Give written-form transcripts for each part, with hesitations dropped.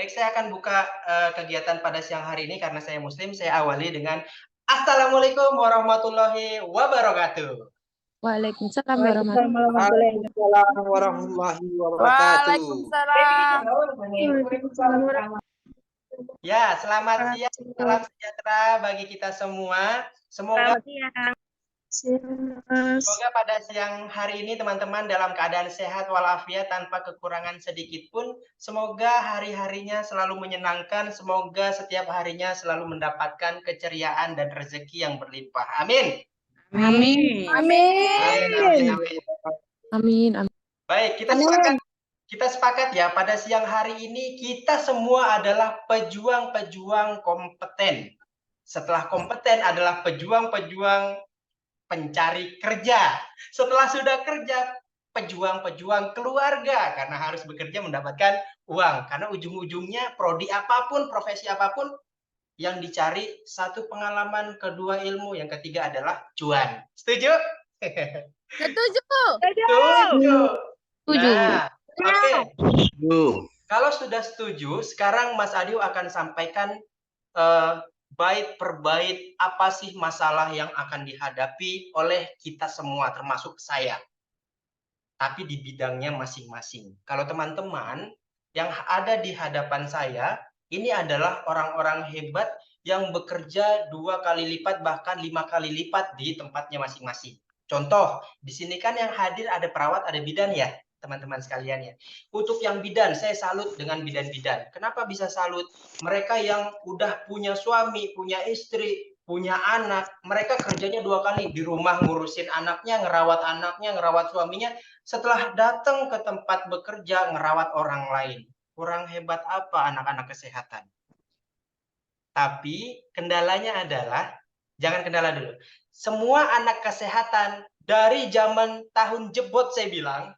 Baik, saya akan buka kegiatan pada siang hari ini karena saya Muslim. Saya awali dengan Assalamualaikum warahmatullahi wabarakatuh. Waalaikumsalam Waalaikumsalam warahmatullahi warahmatullahi wabarakatuh. Waalaikumsalam. wabarakatuh. Ya, selamat siang, salam sejahtera bagi kita semua. Semoga pada siang hari ini teman-teman dalam keadaan sehat walafiat tanpa kekurangan sedikit pun. Semoga hari-harinya selalu menyenangkan. Semoga setiap harinya selalu mendapatkan keceriaan dan rezeki yang berlimpah. Amin. Amin. Amin. Amin. Baik, kita sepakat ya, pada siang hari ini kita semua adalah pejuang-pejuang kompeten. Setelah kompeten adalah pejuang-pejuang pencari kerja. Setelah sudah kerja, pejuang-pejuang keluarga karena harus bekerja mendapatkan uang. Karena ujung-ujungnya prodi apapun, profesi apapun yang dicari satu pengalaman, kedua ilmu, yang ketiga adalah cuan. Setuju? Setuju. Setuju. Setuju. Nah, oke. Tuh. Kalau sudah setuju, sekarang Mas Adio akan sampaikan bait per bait apa sih masalah yang akan dihadapi oleh kita semua, termasuk saya. Tapi di bidangnya masing-masing. Kalau teman-teman yang ada di hadapan saya, ini adalah orang-orang hebat yang bekerja 2 kali lipat, bahkan 5 kali lipat di tempatnya masing-masing. Contoh, di sini kan yang hadir ada perawat, ada bidan ya, teman-teman sekalian ya. Untuk yang bidan, saya salut dengan bidan-bidan. Kenapa bisa salut? Mereka yang udah punya suami, punya istri, punya anak, mereka kerjanya 2 kali, di rumah ngurusin anaknya, ngerawat suaminya, setelah datang ke tempat bekerja ngerawat orang lain. Kurang hebat apa anak-anak kesehatan? Tapi kendalanya adalah, jangan kendala dulu. Semua anak kesehatan dari zaman tahun jebot saya bilang,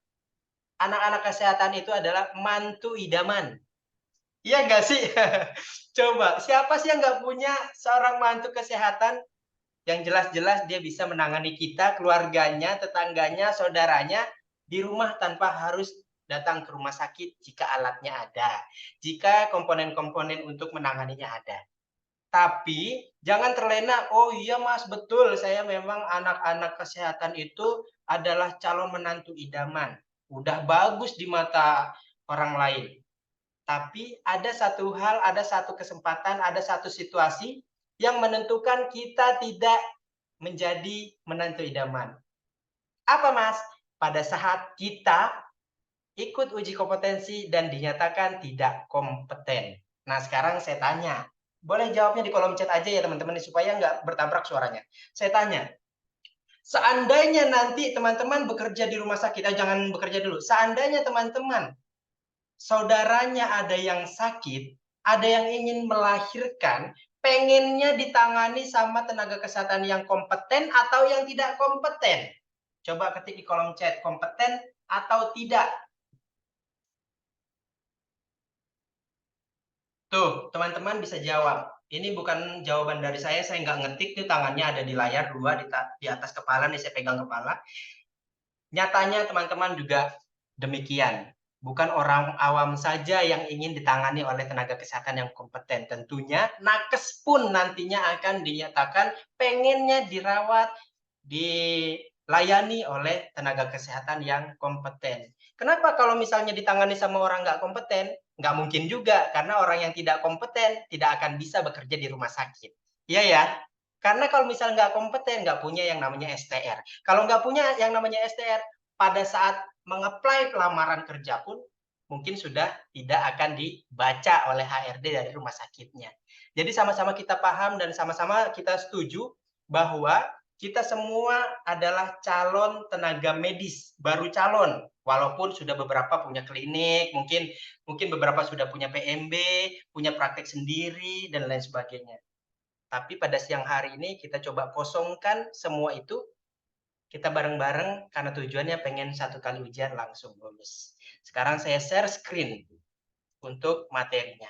anak-anak kesehatan itu adalah mantu idaman. Iya nggak sih? Coba, siapa sih yang nggak punya seorang mantu kesehatan yang jelas-jelas dia bisa menangani kita, keluarganya, tetangganya, saudaranya di rumah tanpa harus datang ke rumah sakit jika alatnya ada, jika komponen-komponen untuk menanganinya ada. Tapi jangan terlena, oh iya Mas, betul, saya memang anak-anak kesehatan itu adalah calon menantu idaman. Udah bagus di mata orang lain. Tapi ada satu hal, ada satu kesempatan, ada satu situasi yang menentukan kita tidak menjadi menantu idaman. Apa Mas? Pada saat kita ikut uji kompetensi dan dinyatakan tidak kompeten. Nah sekarang saya tanya, boleh jawabnya di kolom chat aja ya teman-teman, supaya nggak bertabrak suaranya. Saya tanya, seandainya nanti teman-teman bekerja di rumah sakit, jangan bekerja dulu, seandainya teman-teman saudaranya ada yang sakit, ada yang ingin melahirkan, pengennya ditangani sama tenaga kesehatan yang kompeten atau yang tidak kompeten? Coba ketik di kolom chat, kompeten atau tidak. Tuh, teman-teman bisa jawab. Ini bukan jawaban dari saya nggak ngetik, tuh tangannya ada di layar, 2 di atas kepala, nih saya pegang kepala. Nyatanya teman-teman juga demikian. Bukan orang awam saja yang ingin ditangani oleh tenaga kesehatan yang kompeten. Tentunya nakes pun nantinya akan dinyatakan pengennya dirawat, dilayani oleh tenaga kesehatan yang kompeten. Kenapa kalau misalnya ditangani sama orang nggak kompeten? Nggak mungkin juga, karena orang yang tidak kompeten tidak akan bisa bekerja di rumah sakit. Iya ya? Karena kalau misalnya nggak kompeten, nggak punya yang namanya STR. Kalau nggak punya yang namanya STR, pada saat mengapply lamaran kerja pun mungkin sudah tidak akan dibaca oleh HRD dari rumah sakitnya. Jadi sama-sama kita paham dan sama-sama kita setuju bahwa kita semua adalah calon tenaga medis, baru calon. Walaupun sudah beberapa punya klinik, mungkin beberapa sudah punya PMB, punya praktek sendiri, dan lain sebagainya. Tapi pada siang hari ini kita coba kosongkan semua itu, kita bareng-bareng karena tujuannya pengen 1 kali ujian langsung lulus. Sekarang saya share screen untuk materinya.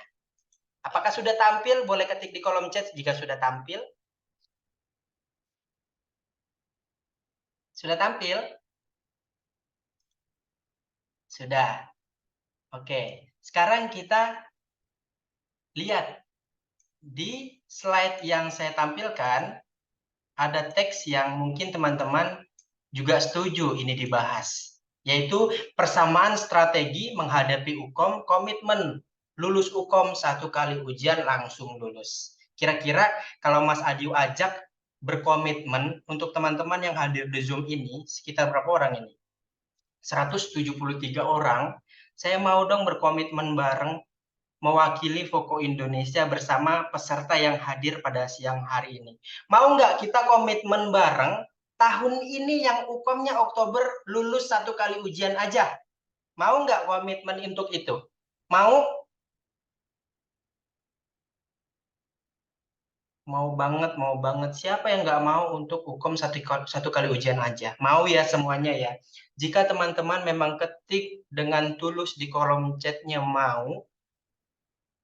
Apakah sudah tampil? Boleh ketik di kolom chat jika sudah tampil. Sudah tampil? Sudah. Oke. Sekarang kita Lihat di slide yang saya tampilkan ada teks yang mungkin teman-teman juga setuju ini dibahas, yaitu persamaan strategi menghadapi UKOM, komitmen lulus UKOM 1 kali ujian langsung lulus. Kira-kira kalau Mas Adiu ajak berkomitmen untuk teman-teman yang hadir di Zoom ini, sekitar berapa orang ini? 173 orang. Saya mau dong berkomitmen bareng mewakili Voko Indonesia bersama peserta yang hadir pada siang hari ini. Mau nggak kita komitmen bareng tahun ini yang UKOM-nya Oktober lulus 1 kali ujian aja? Mau nggak komitmen untuk itu? Mau? Mau banget, mau banget. Siapa yang nggak mau untuk UKOM 1 kali ujian aja? Mau ya semuanya ya. Jika teman-teman memang ketik dengan tulus di kolom chatnya mau,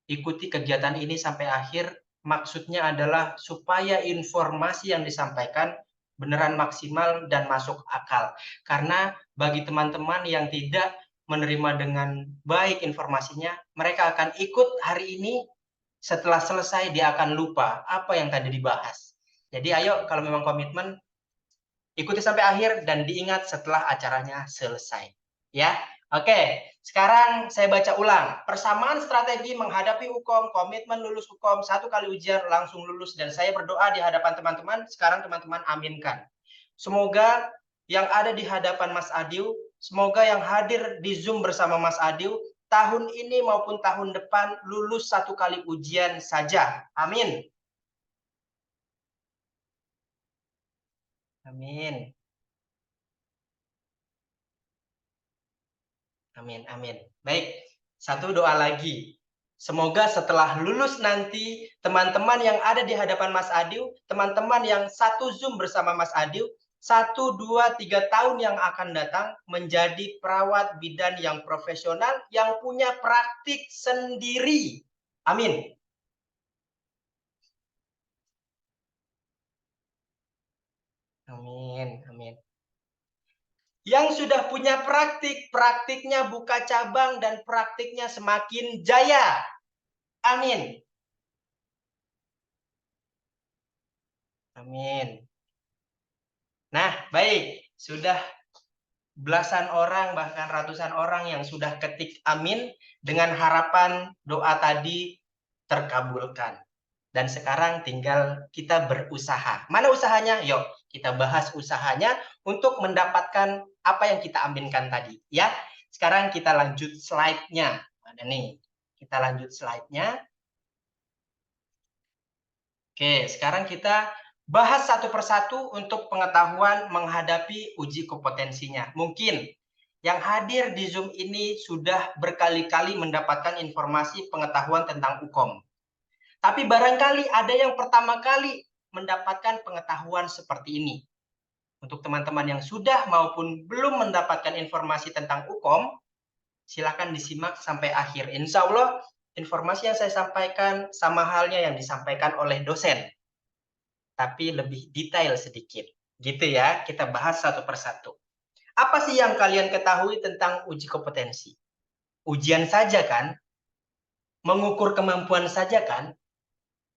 ikuti kegiatan ini sampai akhir. Maksudnya adalah supaya informasi yang disampaikan beneran maksimal dan masuk akal. Karena bagi teman-teman yang tidak menerima dengan baik informasinya, mereka akan ikut hari ini, setelah selesai dia akan lupa apa yang tadi dibahas. Jadi ayo kalau memang komitmen, ikuti sampai akhir dan diingat setelah acaranya selesai. Ya, oke. Sekarang saya baca ulang. Persamaan strategi menghadapi UKOM, komitmen lulus UKOM, 1 kali ujian langsung lulus, dan saya berdoa di hadapan teman-teman. Sekarang teman-teman aminkan. Semoga yang ada di hadapan Mas Adiu, semoga yang hadir di Zoom bersama Mas Adiu, tahun ini maupun tahun depan lulus 1 kali ujian saja. Amin. Amin. Amin, amin. Baik, satu doa lagi. Semoga setelah lulus nanti, teman-teman yang ada di hadapan Mas Adiu, teman-teman yang satu Zoom bersama Mas Adiu, 1, 2, 3 tahun yang akan datang menjadi perawat bidan yang profesional, yang punya praktik sendiri. Amin. Amin, amin. Yang sudah punya praktik, praktiknya buka cabang dan praktiknya semakin jaya. Amin. Amin. Nah, baik. Sudah belasan orang, bahkan ratusan orang yang sudah ketik amin dengan harapan doa tadi terkabulkan. Dan sekarang tinggal kita berusaha. Mana usahanya? Yuk, kita bahas usahanya untuk mendapatkan apa yang kita aminkan tadi. Ya, sekarang kita lanjut slide-nya. Mana nih? Kita lanjut slide-nya. Oke, sekarang kita bahas satu persatu untuk pengetahuan menghadapi uji kompetensinya. Mungkin yang hadir di Zoom ini sudah berkali-kali mendapatkan informasi pengetahuan tentang UKOM. Tapi barangkali ada yang pertama kali mendapatkan pengetahuan seperti ini. Untuk teman-teman yang sudah maupun belum mendapatkan informasi tentang UKOM, silakan disimak sampai akhir. Insya Allah, informasi yang saya sampaikan sama halnya yang disampaikan oleh dosen, tapi lebih detail sedikit. Gitu ya, kita bahas satu persatu. Apa sih yang kalian ketahui tentang uji kompetensi? Ujian saja kan? Mengukur kemampuan saja kan?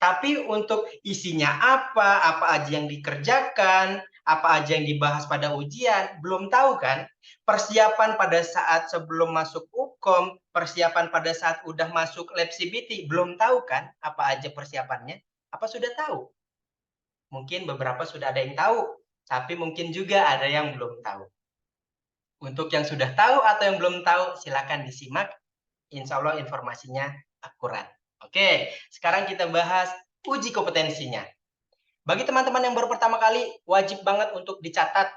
Tapi untuk isinya apa aja yang dikerjakan, apa aja yang dibahas pada ujian, belum tahu kan? Persiapan pada saat sebelum masuk UKOM, persiapan pada saat udah masuk lab CBT, belum tahu kan apa aja persiapannya? Apa sudah tahu? Mungkin beberapa sudah ada yang tahu, tapi mungkin juga ada yang belum tahu. Untuk yang sudah tahu atau yang belum tahu, silakan disimak. Insya Allah informasinya akurat. Oke, sekarang kita bahas uji kompetensinya. Bagi teman-teman yang baru pertama kali, wajib banget untuk dicatat.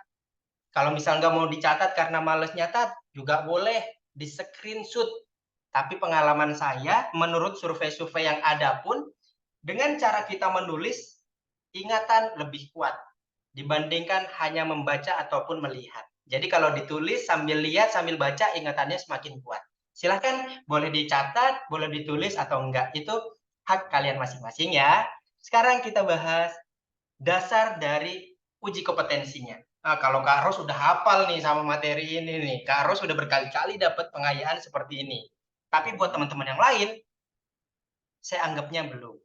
Kalau misal nggak mau dicatat karena males nyatat, juga boleh di-screenshot. Tapi pengalaman saya, menurut survei-survei yang ada pun, dengan cara kita menulis, ingatan lebih kuat dibandingkan hanya membaca ataupun melihat. Jadi kalau ditulis sambil lihat, sambil baca, ingatannya semakin kuat. Silahkan, boleh dicatat, boleh ditulis atau enggak. Itu hak kalian masing-masing ya. Sekarang kita bahas dasar dari uji kompetensinya. Nah, kalau Kak Ros sudah hafal nih sama materi ini nih. Kak Ros sudah berkali-kali dapat pengayaan seperti ini. Tapi buat teman-teman yang lain, saya anggapnya belum.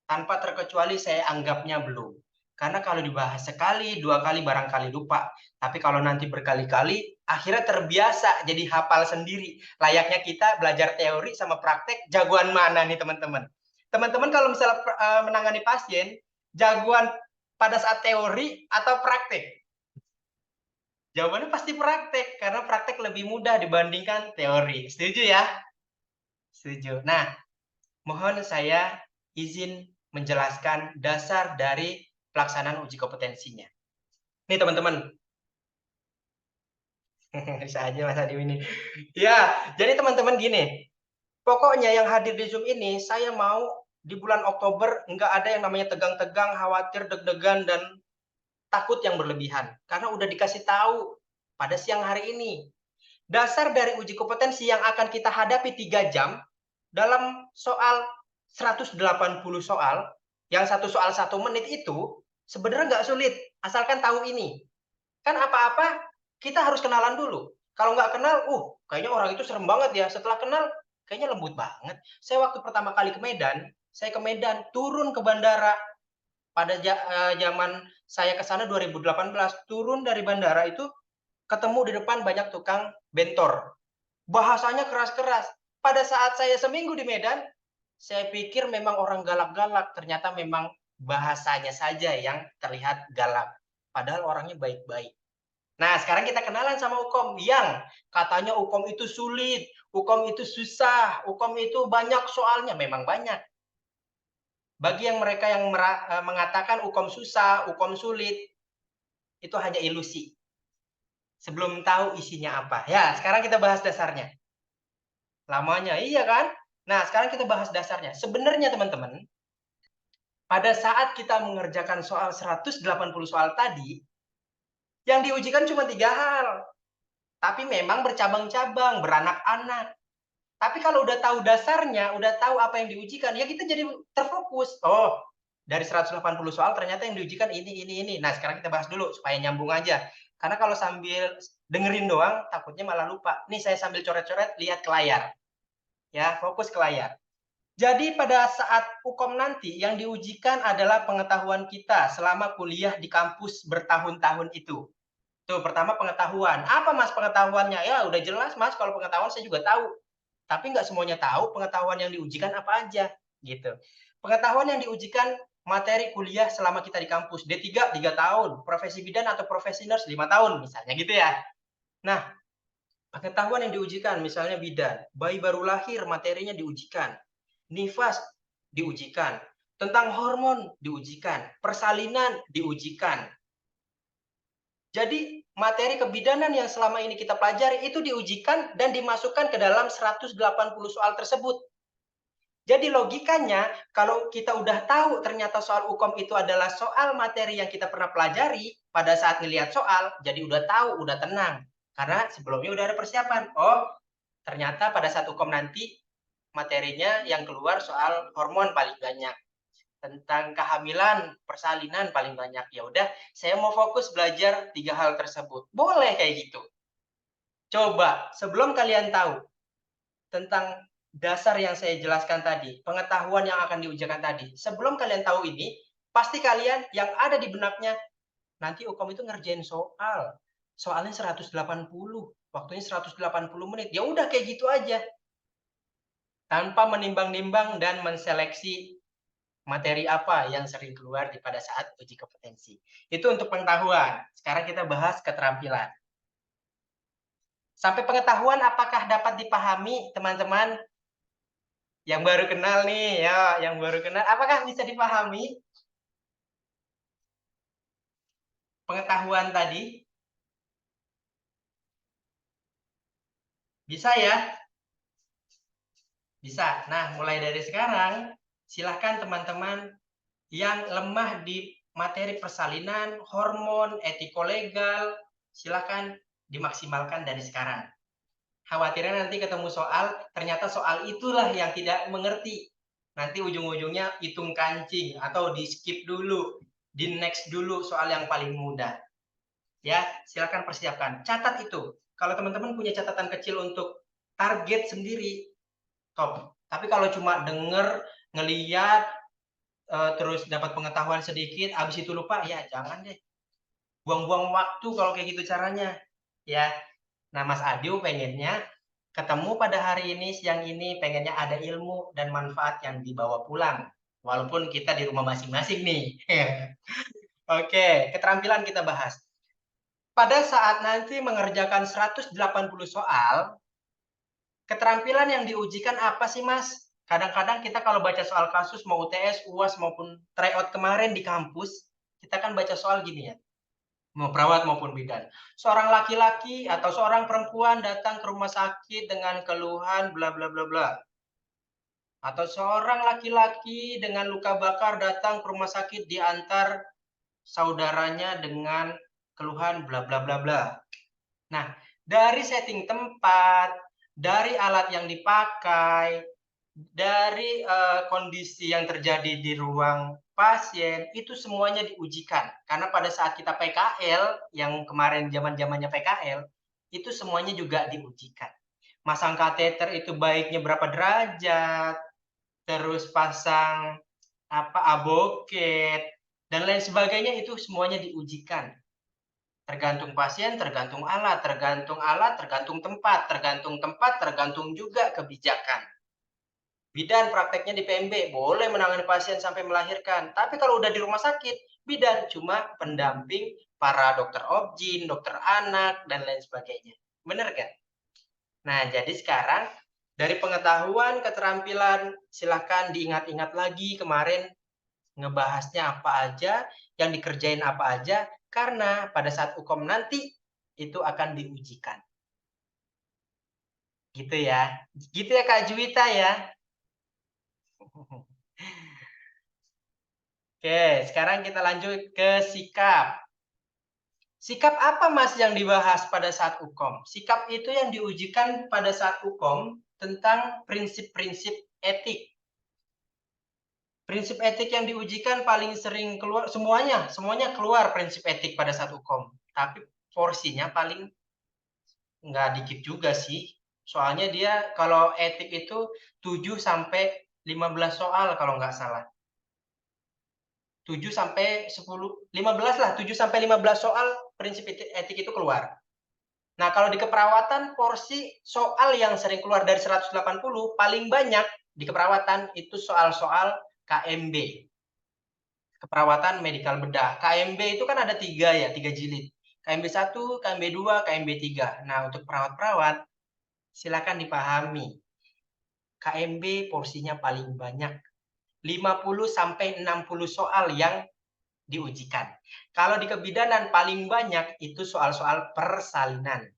Tanpa terkecuali saya anggapnya belum. Karena kalau dibahas sekali, 2 kali barangkali lupa. Tapi kalau nanti berkali-kali, akhirnya terbiasa jadi hafal sendiri. Layaknya kita belajar teori sama praktek, jagoan mana nih teman-teman? Teman-teman kalau misalnya menangani pasien, jagoan pada saat teori atau praktek? Jawabannya pasti praktek, karena praktek lebih mudah dibandingkan teori. Setuju ya? Setuju. Nah, mohon saya izin menjelaskan dasar dari pelaksanaan uji kompetensinya. Nih teman-teman. Bisa aja Mas Adi ini. Ya, jadi teman-teman gini. Pokoknya yang hadir di Zoom ini, saya mau di bulan Oktober nggak ada yang namanya tegang-tegang, khawatir, deg-degan, dan takut yang berlebihan. Karena udah dikasih tahu pada siang hari ini. Dasar dari uji kompetensi yang akan kita hadapi 3 jam dalam soal 180 soal, yang satu soal 1 menit itu sebenarnya nggak sulit, asalkan tahu ini. Kan apa-apa kita harus kenalan dulu. Kalau nggak kenal, kayaknya orang itu serem banget ya. Setelah kenal, kayaknya lembut banget. Saya waktu pertama kali ke Medan, saya ke Medan, turun ke bandara. Pada zaman saya ke sana 2018, turun dari bandara itu ketemu di depan banyak tukang bentor. Bahasanya keras-keras. Pada saat saya seminggu di Medan, saya pikir memang orang galak-galak. Ternyata memang bahasanya saja yang terlihat galak. Padahal orangnya baik-baik. Nah, sekarang kita kenalan sama Ukom yang katanya Ukom itu sulit, Ukom itu susah, Ukom itu banyak soalnya. Memang banyak. Bagi yang mereka yang mengatakan Ukom susah, Ukom sulit, itu hanya ilusi. Sebelum tahu isinya apa. Ya, sekarang kita bahas dasarnya. Lamanya, iya kan? Nah, sekarang kita bahas dasarnya. Sebenarnya teman-teman, pada saat kita mengerjakan soal 180 soal tadi, yang diujikan cuma 3 hal. Tapi memang bercabang-cabang, beranak-anak. Tapi kalau udah tahu dasarnya, udah tahu apa yang diujikan, ya kita jadi terfokus. Oh, dari 180 soal ternyata yang diujikan ini. Nah, sekarang kita bahas dulu supaya nyambung aja. Karena kalau sambil dengerin doang, takutnya malah lupa. Nih saya sambil coret-coret, lihat ke layar. Ya, fokus ke layar. Jadi pada saat Ukom nanti yang diujikan adalah pengetahuan kita selama kuliah di kampus bertahun-tahun itu. Tuh, pertama pengetahuan. Apa Mas pengetahuannya? Ya, udah jelas Mas, kalau pengetahuan saya juga tahu. Tapi nggak semuanya tahu pengetahuan yang diujikan apa aja, gitu. Pengetahuan yang diujikan materi kuliah selama kita di kampus. D3, 3 tahun. Profesi bidan atau profesi nurse, 5 tahun, misalnya gitu ya. Nah, pengetahuan yang diujikan, misalnya bidan. Bayi baru lahir, materinya diujikan. Nifas diujikan, tentang hormon diujikan, persalinan diujikan. Jadi materi kebidanan yang selama ini kita pelajari itu diujikan dan dimasukkan ke dalam 180 soal tersebut. Jadi logikanya kalau kita udah tahu ternyata soal Ukom itu adalah soal materi yang kita pernah pelajari, pada saat ngelihat soal jadi udah tahu, udah tenang. Karena sebelumnya udah ada persiapan. Oh, ternyata pada saat Ukom nanti materinya yang keluar soal hormon paling banyak, tentang kehamilan, persalinan paling banyak. Ya udah, saya mau fokus belajar 3 hal tersebut. Boleh kayak gitu. Coba sebelum kalian tahu tentang dasar yang saya jelaskan tadi, pengetahuan yang akan diujikan tadi, sebelum kalian tahu ini, pasti kalian yang ada di benaknya nanti Ukom itu ngerjain soal. Soalnya 180, waktunya 180 menit. Ya udah kayak gitu aja. Tanpa menimbang-nimbang dan menseleksi materi apa yang sering keluar pada saat uji kompetensi. Itu untuk pengetahuan. Sekarang kita bahas keterampilan. Sampai pengetahuan apakah dapat dipahami, teman-teman? Yang baru kenal nih, ya, yang baru kenal, apakah bisa dipahami? Pengetahuan tadi? Bisa ya? Bisa. Nah, mulai dari sekarang, silahkan teman-teman yang lemah di materi persalinan, hormon, etikolegal, silahkan dimaksimalkan dari sekarang. Khawatirnya nanti ketemu soal, ternyata soal itulah yang tidak mengerti. Nanti ujung-ujungnya hitung kancing atau di skip dulu, di next dulu soal yang paling mudah. Ya, silakan persiapkan. Catat itu. Kalau teman-teman punya catatan kecil untuk target sendiri, top. Tapi kalau cuma denger, ngeliat, terus dapat pengetahuan sedikit, habis itu lupa, ya jangan deh. Buang-buang waktu kalau kayak gitu caranya, ya. Nah, Mas Adio pengennya ketemu pada hari ini, siang ini, pengennya ada ilmu dan manfaat yang dibawa pulang. Walaupun kita di rumah masing-masing nih. Oke, keterampilan kita bahas. Pada saat nanti mengerjakan 180 soal, keterampilan yang diujikan apa sih, Mas? Kadang-kadang kita kalau baca soal kasus, mau UTS, UAS, maupun tryout kemarin di kampus, kita kan baca soal gini ya, mau perawat maupun bidan. Seorang laki-laki atau seorang perempuan datang ke rumah sakit dengan keluhan bla bla bla bla. Atau seorang laki-laki dengan luka bakar datang ke rumah sakit diantar saudaranya dengan keluhan bla bla bla bla. Nah, dari setting tempat, dari alat yang dipakai, dari kondisi yang terjadi di ruang pasien, itu semuanya diujikan. Karena pada saat kita PKL, yang kemarin zaman-zamannya PKL, itu semuanya juga diujikan. Masang kateter itu baiknya berapa derajat, terus pasang aboket, dan lain sebagainya, itu semuanya diujikan. Tergantung pasien, tergantung alat, tergantung tempat, tergantung juga kebijakan. Bidan prakteknya di PMB, boleh menangani pasien sampai melahirkan. Tapi kalau udah di rumah sakit, bidan cuma pendamping para dokter obgyn, dokter anak, dan lain sebagainya. Bener kan? Nah, jadi sekarang dari pengetahuan, keterampilan, silahkan diingat-ingat lagi kemarin ngebahasnya apa aja, yang dikerjain apa aja, karena pada saat UKOM nanti itu akan diujikan. Gitu ya. Gitu ya Kak Juwita ya. Oke, sekarang kita lanjut ke sikap. Sikap apa Mas yang dibahas pada saat UKOM? Sikap itu yang diujikan pada saat UKOM tentang prinsip-prinsip etik. Prinsip etik yang diujikan paling sering keluar, semuanya keluar prinsip etik pada saat UKOM. Tapi porsinya paling nggak dikit juga sih. Soalnya dia kalau etik itu 7 sampai 15 soal kalau nggak salah. 7 sampai 10, 15 lah, 7 sampai 15 soal prinsip etik itu keluar. Nah, kalau di keperawatan porsi soal yang sering keluar dari 180 paling banyak di keperawatan itu soal-soal KMB. Keperawatan medikal bedah. KMB itu kan ada 3 ya, 3 jilid. KMB 1, KMB 2, KMB 3. Nah, untuk perawat-perawat silakan dipahami. KMB porsinya paling banyak. 50 sampai 60 soal yang diujikan. Kalau di kebidanan paling banyak itu soal-soal persalinan.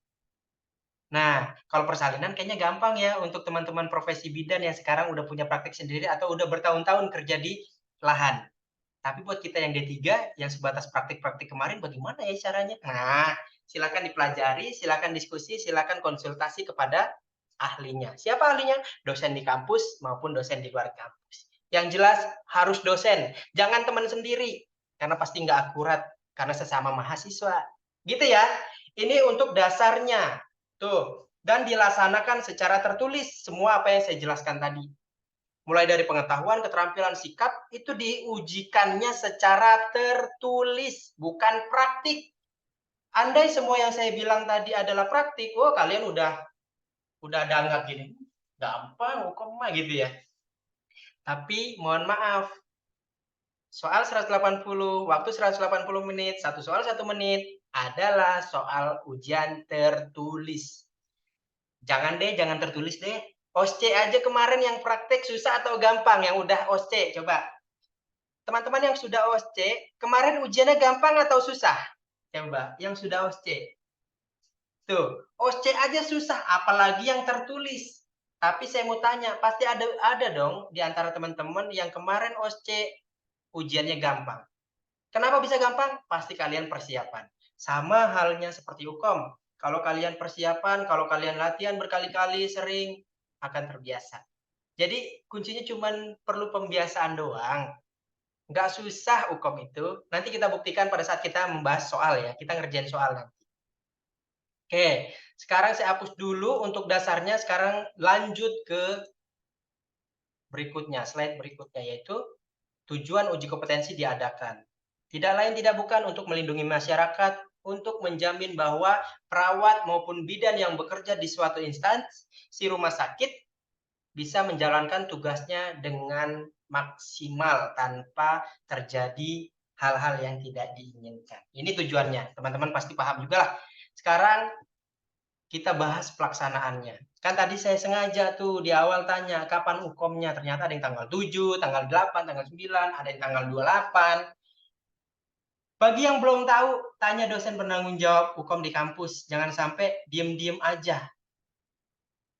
Nah, kalau persalinan kayaknya gampang ya untuk teman-teman profesi bidan yang sekarang udah punya praktek sendiri atau udah bertahun-tahun kerja di lahan. Tapi buat kita yang D3, yang sebatas praktik-praktik kemarin, bagaimana ya caranya? Nah, silakan dipelajari, silakan diskusi, silakan konsultasi kepada ahlinya. Siapa ahlinya? Dosen di kampus maupun dosen di luar kampus. Yang jelas harus dosen, jangan teman sendiri, karena pasti nggak akurat, karena sesama mahasiswa. Gitu ya. Ini untuk dasarnya. Tuh. Dan dilaksanakan secara tertulis, semua apa yang saya jelaskan tadi. Mulai dari pengetahuan, keterampilan, sikap, itu diujikannya secara tertulis, bukan praktik. Andai semua yang saya bilang tadi adalah praktik, oh kalian udah danggak gini. Gampang, hukum mah gitu ya. Tapi mohon maaf, soal 180, waktu 180 menit, satu soal 1 menit, adalah soal ujian tertulis. Jangan tertulis deh. OSCE aja kemarin yang praktek susah atau gampang? Yang udah OSCE, coba. Teman-teman yang sudah OSCE, kemarin ujiannya gampang atau susah? Coba, yang sudah OSCE. Tuh, OSCE aja susah, apalagi yang tertulis. Tapi saya mau tanya, pasti ada dong di antara teman-teman yang kemarin OSCE ujiannya gampang. Kenapa bisa gampang? Pasti kalian persiapan. Sama halnya seperti UKOM. Kalau kalian persiapan, kalau kalian latihan berkali-kali, sering, akan terbiasa. Jadi kuncinya cuma perlu pembiasaan doang. Nggak susah UKOM itu. Nanti kita buktikan pada saat kita membahas soal ya. Kita ngerjain soal nanti. Oke, sekarang saya hapus dulu untuk dasarnya. Sekarang lanjut ke berikutnya, slide berikutnya, yaitu tujuan uji kompetensi diadakan. Tidak lain tidak bukan untuk melindungi masyarakat, untuk menjamin bahwa perawat maupun bidan yang bekerja di suatu instansi rumah sakit bisa menjalankan tugasnya dengan maksimal tanpa terjadi hal-hal yang tidak diinginkan. Ini tujuannya, teman-teman pasti paham juga lah. Sekarang kita bahas pelaksanaannya. Kan tadi saya sengaja tuh di awal tanya kapan UKOM-nya. Ternyata ada yang tanggal 7, tanggal 8, tanggal 9, ada yang tanggal 28. Bagi yang belum tahu, tanya dosen penanggung jawab UKOM di kampus. Jangan sampai diem-diem aja.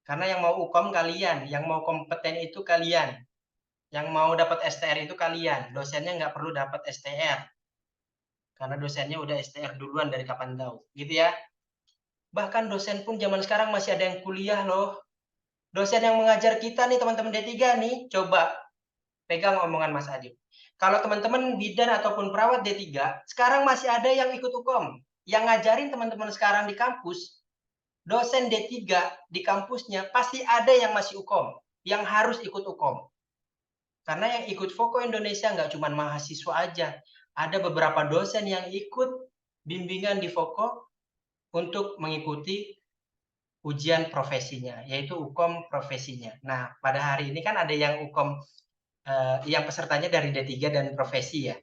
Karena yang mau UKOM kalian, yang mau kompeten itu kalian. Yang mau dapat STR itu kalian. Dosennya nggak perlu dapat STR. Karena dosennya udah STR duluan dari kapan tahu. Gitu ya. Bahkan dosen pun zaman sekarang masih ada yang kuliah loh. Dosen yang mengajar kita nih teman-teman D3 nih, coba pegang omongan Mas Adib. Kalau teman-teman bidan ataupun perawat D3, sekarang masih ada yang ikut UKOM. Yang ngajarin teman-teman sekarang di kampus, dosen D3 di kampusnya pasti ada yang masih UKOM, yang harus ikut UKOM. Karena yang ikut Voko Indonesia nggak cuma mahasiswa aja. Ada beberapa dosen yang ikut bimbingan di Voko untuk mengikuti ujian profesinya, yaitu UKOM profesinya. Nah, pada hari ini kan ada yang UKOM yang pesertanya dari D3 dan profesi ya.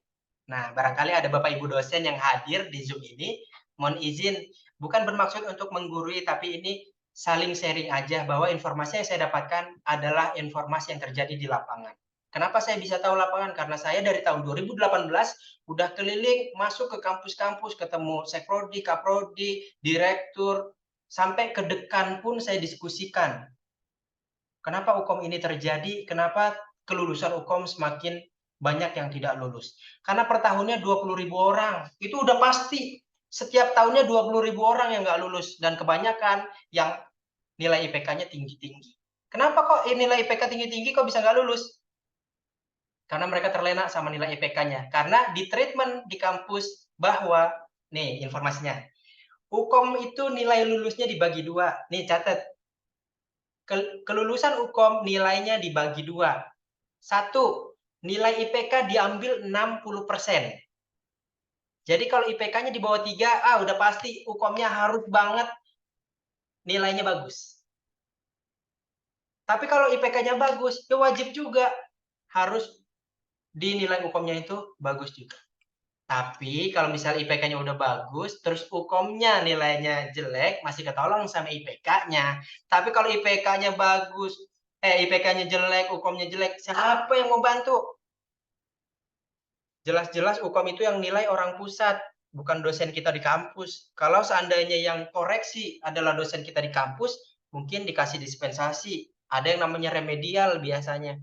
Nah, barangkali ada Bapak Ibu dosen yang hadir di Zoom ini. Mohon izin, bukan bermaksud untuk menggurui, tapi ini saling sharing aja bahwa informasi yang saya dapatkan adalah informasi yang terjadi di lapangan. Kenapa saya bisa tahu lapangan? Karena saya dari tahun 2018 udah keliling masuk ke kampus-kampus, ketemu Sekprodi, Kaprodi, direktur, sampai ke dekan pun saya diskusikan. Kenapa UKOM ini terjadi? Kenapa kelulusan UKOM semakin banyak yang tidak lulus? Karena per tahunnya 20.000 orang. Itu udah pasti. Setiap tahunnya 20.000 orang yang nggak lulus. Dan kebanyakan yang nilai IPK-nya tinggi-tinggi. Kenapa kok nilai IPK tinggi-tinggi kok bisa nggak lulus? Karena mereka terlena sama nilai IPK-nya. Karena di treatment di kampus bahwa, nih informasinya, UKOM itu nilai lulusnya dibagi dua. Nih catat, kelulusan UKOM nilainya dibagi dua. Satu, nilai IPK diambil 60%. Jadi kalau IPK-nya di bawah 3, udah pasti UKOM-nya harus banget nilainya bagus. Tapi kalau IPK-nya bagus, ya wajib juga harus dinilai UKOM-nya itu bagus juga. Tapi kalau misal IPK-nya udah bagus, terus UKOM-nya nilainya jelek, masih ketolong sama IPK-nya. Tapi kalau IPK-nya bagus, IPK-nya jelek, UKOM-nya jelek, siapa yang mau bantu? Jelas-jelas UKOM itu yang nilai orang pusat, bukan dosen kita di kampus. Kalau seandainya yang koreksi adalah dosen kita di kampus, mungkin dikasih dispensasi. Ada yang namanya remedial biasanya.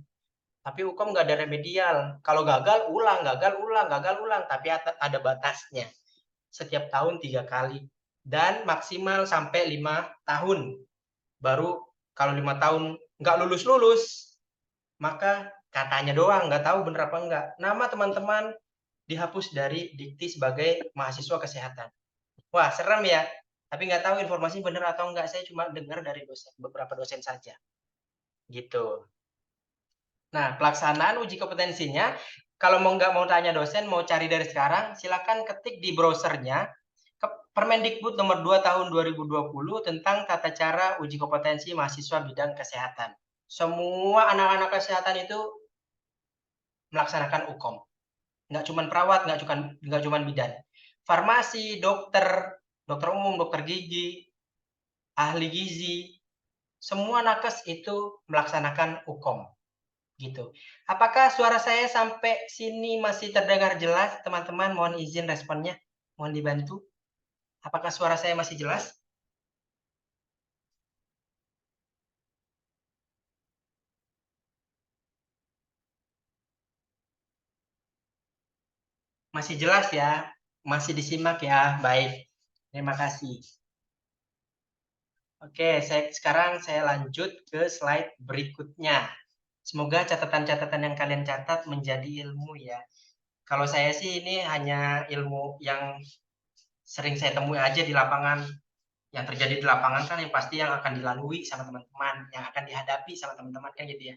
Tapi UKOM nggak ada remedial. Kalau gagal, ulang, gagal, ulang, gagal, ulang. Tapi ada batasnya. Setiap tahun 3 kali. Dan maksimal sampai 5 tahun. Baru kalau 5 tahun nggak lulus-lulus, maka katanya doang, nggak tahu bener apa enggak. Nama teman-teman dihapus dari dikti sebagai mahasiswa kesehatan. Wah, serem ya. Tapi nggak tahu informasi bener atau enggak. Saya cuma dengar dari dosen, beberapa dosen saja. Gitu. Nah, pelaksanaan uji kompetensinya, kalau nggak mau tanya dosen, mau cari dari sekarang, silakan ketik di browsernya Permendikbud nomor 2 tahun 2020 tentang tata cara uji kompetensi mahasiswa bidang kesehatan. Semua anak-anak kesehatan itu melaksanakan UKOM. Nggak cuma perawat, nggak cuma bidan. Farmasi, dokter umum, dokter gigi, ahli gizi, semua nakes itu melaksanakan UKOM. Gitu. Apakah suara saya sampai sini masih terdengar jelas, teman-teman? Mohon izin responnya. Mohon dibantu. Apakah suara saya masih jelas? Masih jelas ya? Masih disimak ya? Baik. Terima kasih. Oke, sekarang saya lanjut ke slide berikutnya. Semoga catatan-catatan yang kalian catat menjadi ilmu ya. Kalau saya sih ini hanya ilmu yang sering saya temui aja di lapangan. Yang terjadi di lapangan kan yang pasti yang akan dilalui sama teman-teman, yang akan dihadapi sama teman-teman kan gitu ya.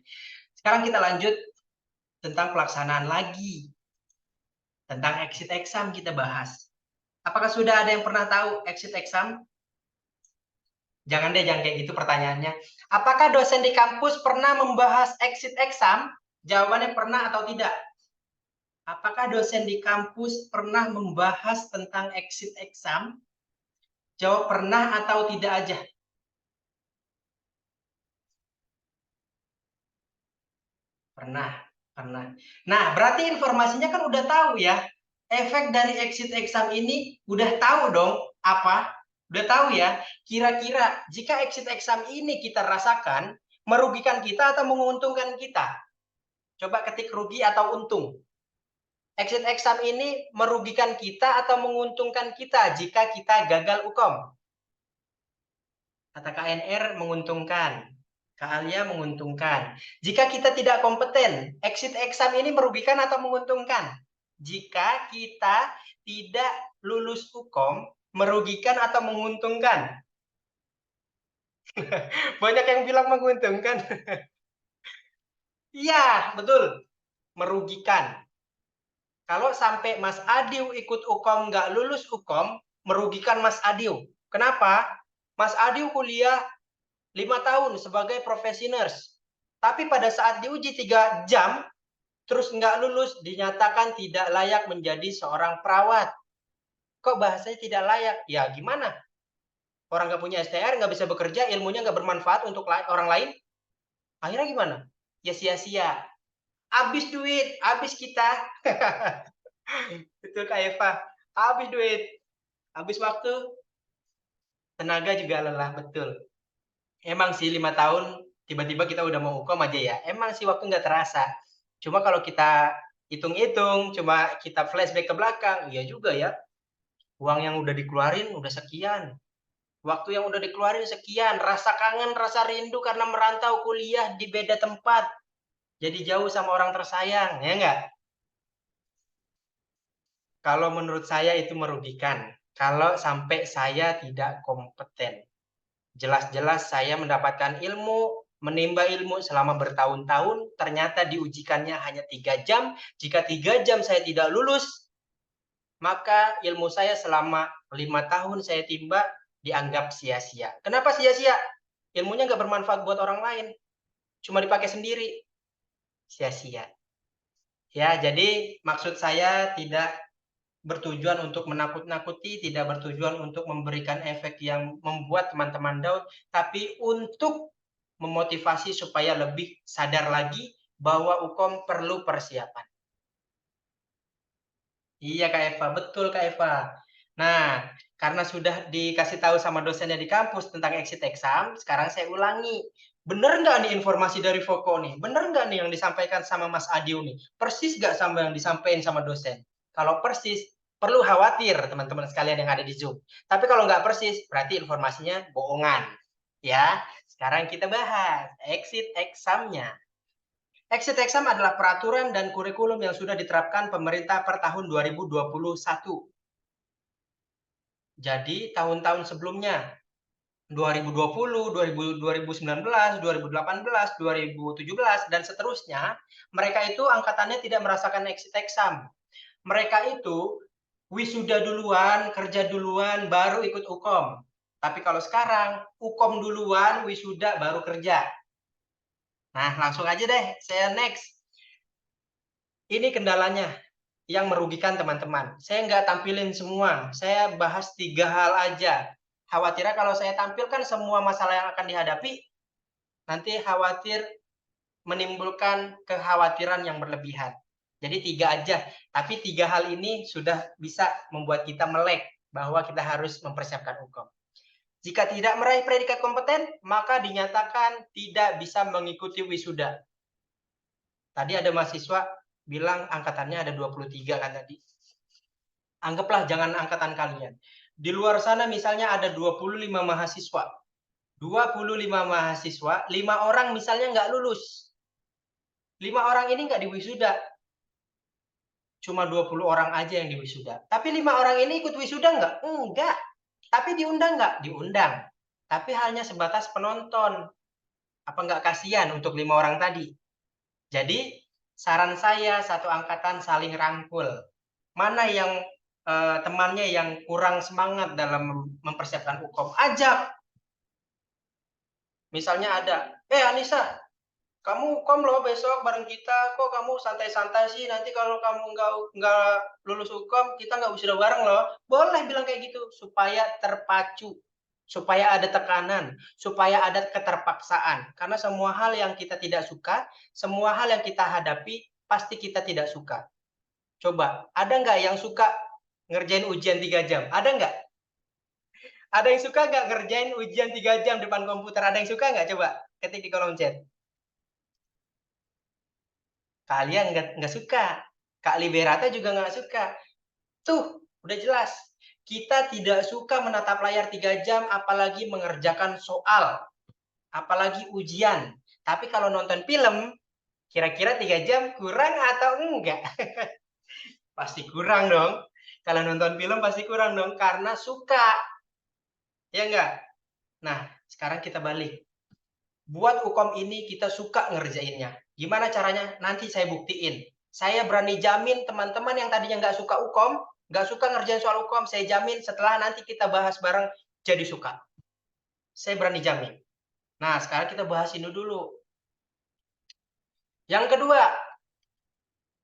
Sekarang kita lanjut tentang pelaksanaan lagi. Tentang exit exam kita bahas. Apakah sudah ada yang pernah tahu exit exam? Jangan deh, jangan kayak gitu pertanyaannya. Apakah dosen di kampus pernah membahas exit exam? Jawabannya pernah atau tidak. Apakah dosen di kampus pernah membahas tentang exit exam? Jawab pernah atau tidak aja. Pernah, pernah. Nah, berarti informasinya kan udah tahu ya. Efek dari exit exam ini udah tahu dong apa? Udah tahu ya. Kira-kira jika exit exam ini kita rasakan, merugikan kita atau menguntungkan kita? Coba ketik rugi atau untung. Exit exam ini merugikan kita atau menguntungkan kita jika kita gagal UKOM? Kata KNR menguntungkan. Kak Alia menguntungkan. Jika kita tidak kompeten, exit exam ini merugikan atau menguntungkan? Jika kita tidak lulus UKOM, merugikan atau menguntungkan? Banyak yang bilang menguntungkan. Iya, betul. Merugikan. Kalau sampai Mas Adiu ikut UKOM nggak lulus UKOM, merugikan Mas Adiu. Kenapa? Mas Adiu kuliah 5 tahun sebagai profesi nurse. Tapi pada saat diuji 3 jam, terus nggak lulus, dinyatakan tidak layak menjadi seorang perawat. Kok bahasanya tidak layak? Ya gimana? Orang nggak punya STR, nggak bisa bekerja, ilmunya nggak bermanfaat untuk orang lain. Akhirnya gimana? Ya sia-sia. Habis duit, habis kita. Betul Kak Eva. Habis duit, habis waktu, tenaga juga lelah, betul. Emang sih 5 tahun, tiba-tiba kita udah mau UKOM aja ya. Emang sih waktu nggak terasa. Cuma kalau kita hitung-hitung, cuma kita flashback ke belakang, iya juga ya. Uang yang udah dikeluarin udah sekian. Waktu yang udah dikeluarin sekian. Rasa kangen, rasa rindu karena merantau kuliah di beda tempat. Jadi jauh sama orang tersayang, ya enggak? Kalau menurut saya itu merugikan. Kalau sampai saya tidak kompeten. Jelas-jelas saya mendapatkan ilmu, menimba ilmu selama bertahun-tahun, ternyata diujikannya hanya 3 jam. Jika 3 jam saya tidak lulus, maka ilmu saya selama 5 tahun saya timba dianggap sia-sia. Kenapa sia-sia? Ilmunya nggak bermanfaat buat orang lain. Cuma dipakai sendiri. Sia-sia. Ya, jadi maksud saya tidak bertujuan untuk menakut-nakuti, tidak bertujuan untuk memberikan efek yang membuat teman-teman down, tapi untuk memotivasi supaya lebih sadar lagi bahwa UKOM perlu persiapan. Iya Kak Eva, betul Kak Eva. Nah, karena sudah dikasih tahu sama dosennya di kampus tentang exit exam, sekarang saya ulangi. Bener nggak nih informasi dari Foko nih? Bener nggak nih yang disampaikan sama Mas Adiu nih? Persis nggak sama yang disampaikan sama dosen? Kalau persis, perlu khawatir teman-teman sekalian yang ada di Zoom. Tapi kalau nggak persis, berarti informasinya bohongan. Ya, sekarang kita bahas exit exam-nya. Exit exam adalah peraturan dan kurikulum yang sudah diterapkan pemerintah per tahun 2021. Jadi tahun-tahun sebelumnya 2020, 2019, 2018, 2017 dan seterusnya, mereka itu angkatannya tidak merasakan exit exam. Mereka itu wisuda duluan, kerja duluan, baru ikut UKOM. Tapi kalau sekarang UKOM duluan, wisuda baru kerja. Nah, langsung aja deh, saya next. Ini kendalanya yang merugikan teman-teman. Saya nggak tampilin semua, saya bahas 3 hal aja. Khawatirnya kalau saya tampilkan semua masalah yang akan dihadapi, nanti khawatir menimbulkan kekhawatiran yang berlebihan. Jadi 3 aja, tapi 3 hal ini sudah bisa membuat kita melek bahwa kita harus mempersiapkan UKOM. Jika tidak meraih predikat kompeten, maka dinyatakan tidak bisa mengikuti wisuda. Tadi ada mahasiswa bilang angkatannya ada 23 kan tadi. Anggaplah jangan angkatan kalian. Di luar sana misalnya ada 25 mahasiswa. 25 mahasiswa, 5 orang misalnya nggak lulus. 5 orang ini nggak diwisuda. Cuma 20 orang aja yang diwisuda. Tapi 5 orang ini ikut wisuda nggak? Enggak. Tapi diundang nggak? Diundang. Tapi hanya sebatas penonton. Apa nggak kasihan untuk 5 orang tadi? Jadi saran saya satu angkatan saling rangkul. Mana yang temannya yang kurang semangat dalam mempersiapkan UKOM, ajak. Misalnya ada, Anissa, kamu UKOM loh besok bareng kita, kok kamu santai-santai sih, nanti kalau kamu nggak lulus UKOM, kita nggak wisuda bareng loh. Boleh bilang kayak gitu, supaya terpacu, supaya ada tekanan, supaya ada keterpaksaan. Karena semua hal yang kita tidak suka, semua hal yang kita hadapi, pasti kita tidak suka. Coba, ada nggak yang suka ngerjain ujian 3 jam? Ada nggak? Ada yang suka nggak ngerjain ujian 3 jam depan komputer? Ada yang suka nggak? Coba ketik di kolom chat. Kalian nggak suka. Kak Liberata juga nggak suka. Tuh, udah jelas. Kita tidak suka menatap layar 3 jam, apalagi mengerjakan soal. Apalagi ujian. Tapi kalau nonton film, kira-kira 3 jam kurang atau enggak? Pasti kurang dong. Kalau nonton film pasti kurang dong, karena suka. Ya enggak? Nah, sekarang kita balik. Buat UKOM ini kita suka ngerjainnya. Gimana caranya? Nanti saya buktiin. Saya berani jamin teman-teman yang tadinya nggak suka UKOM, nggak suka ngerjain soal UKOM, saya jamin setelah nanti kita bahas bareng jadi suka. Saya berani jamin. Nah, sekarang kita bahas ini dulu. Yang kedua,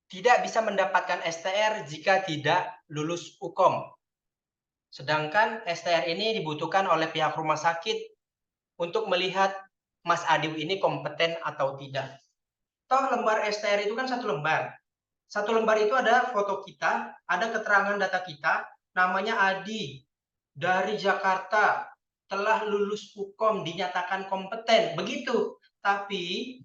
tidak bisa mendapatkan STR jika tidak lulus UKOM. Sedangkan STR ini dibutuhkan oleh pihak rumah sakit untuk melihat Mas Adiw ini kompeten atau tidak. Toh lembar STR itu kan 1 lembar. 1 lembar itu ada foto kita, ada keterangan data kita, namanya Adi, dari Jakarta, telah lulus UKOM, dinyatakan kompeten. Begitu. Tapi,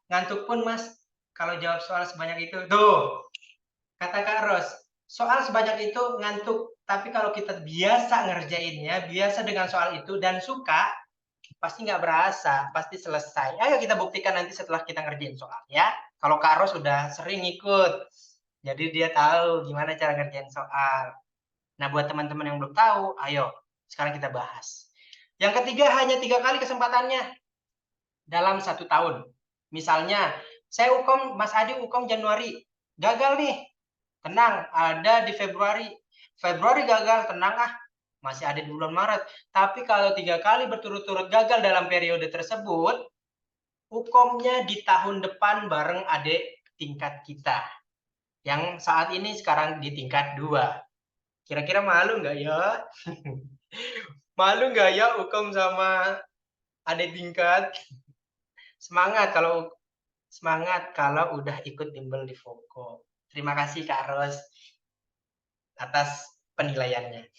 ngantuk pun Mas, kalau jawab soal sebanyak itu. Tuh, kata Kak Ros, soal sebanyak itu ngantuk. Tapi kalau kita biasa ngerjainnya, biasa dengan soal itu, dan suka, pasti nggak berasa, pasti selesai. Ayo kita buktikan nanti setelah kita ngerjain soal ya. Kalau Kak Ros sudah sering ikut, jadi dia tahu gimana cara ngerjain soal. Nah, buat teman-teman yang belum tahu, ayo sekarang kita bahas. Yang ketiga, hanya 3 kali kesempatannya dalam 1 tahun. Misalnya, saya UKOM, Mas Adi UKOM Januari, gagal nih. Tenang, ada di Februari. Februari gagal, tenang ah, masih ada di bulan Maret. Tapi kalau 3 kali berturut-turut gagal dalam periode tersebut, UKOM-nya di tahun depan bareng adik tingkat kita. Yang saat ini sekarang di tingkat 2. Kira-kira malu nggak ya? Malu nggak ya UKOM sama adik tingkat? Semangat kalau udah ikut bimbel di Foko. Terima kasih Kak Ros atas penilaiannya.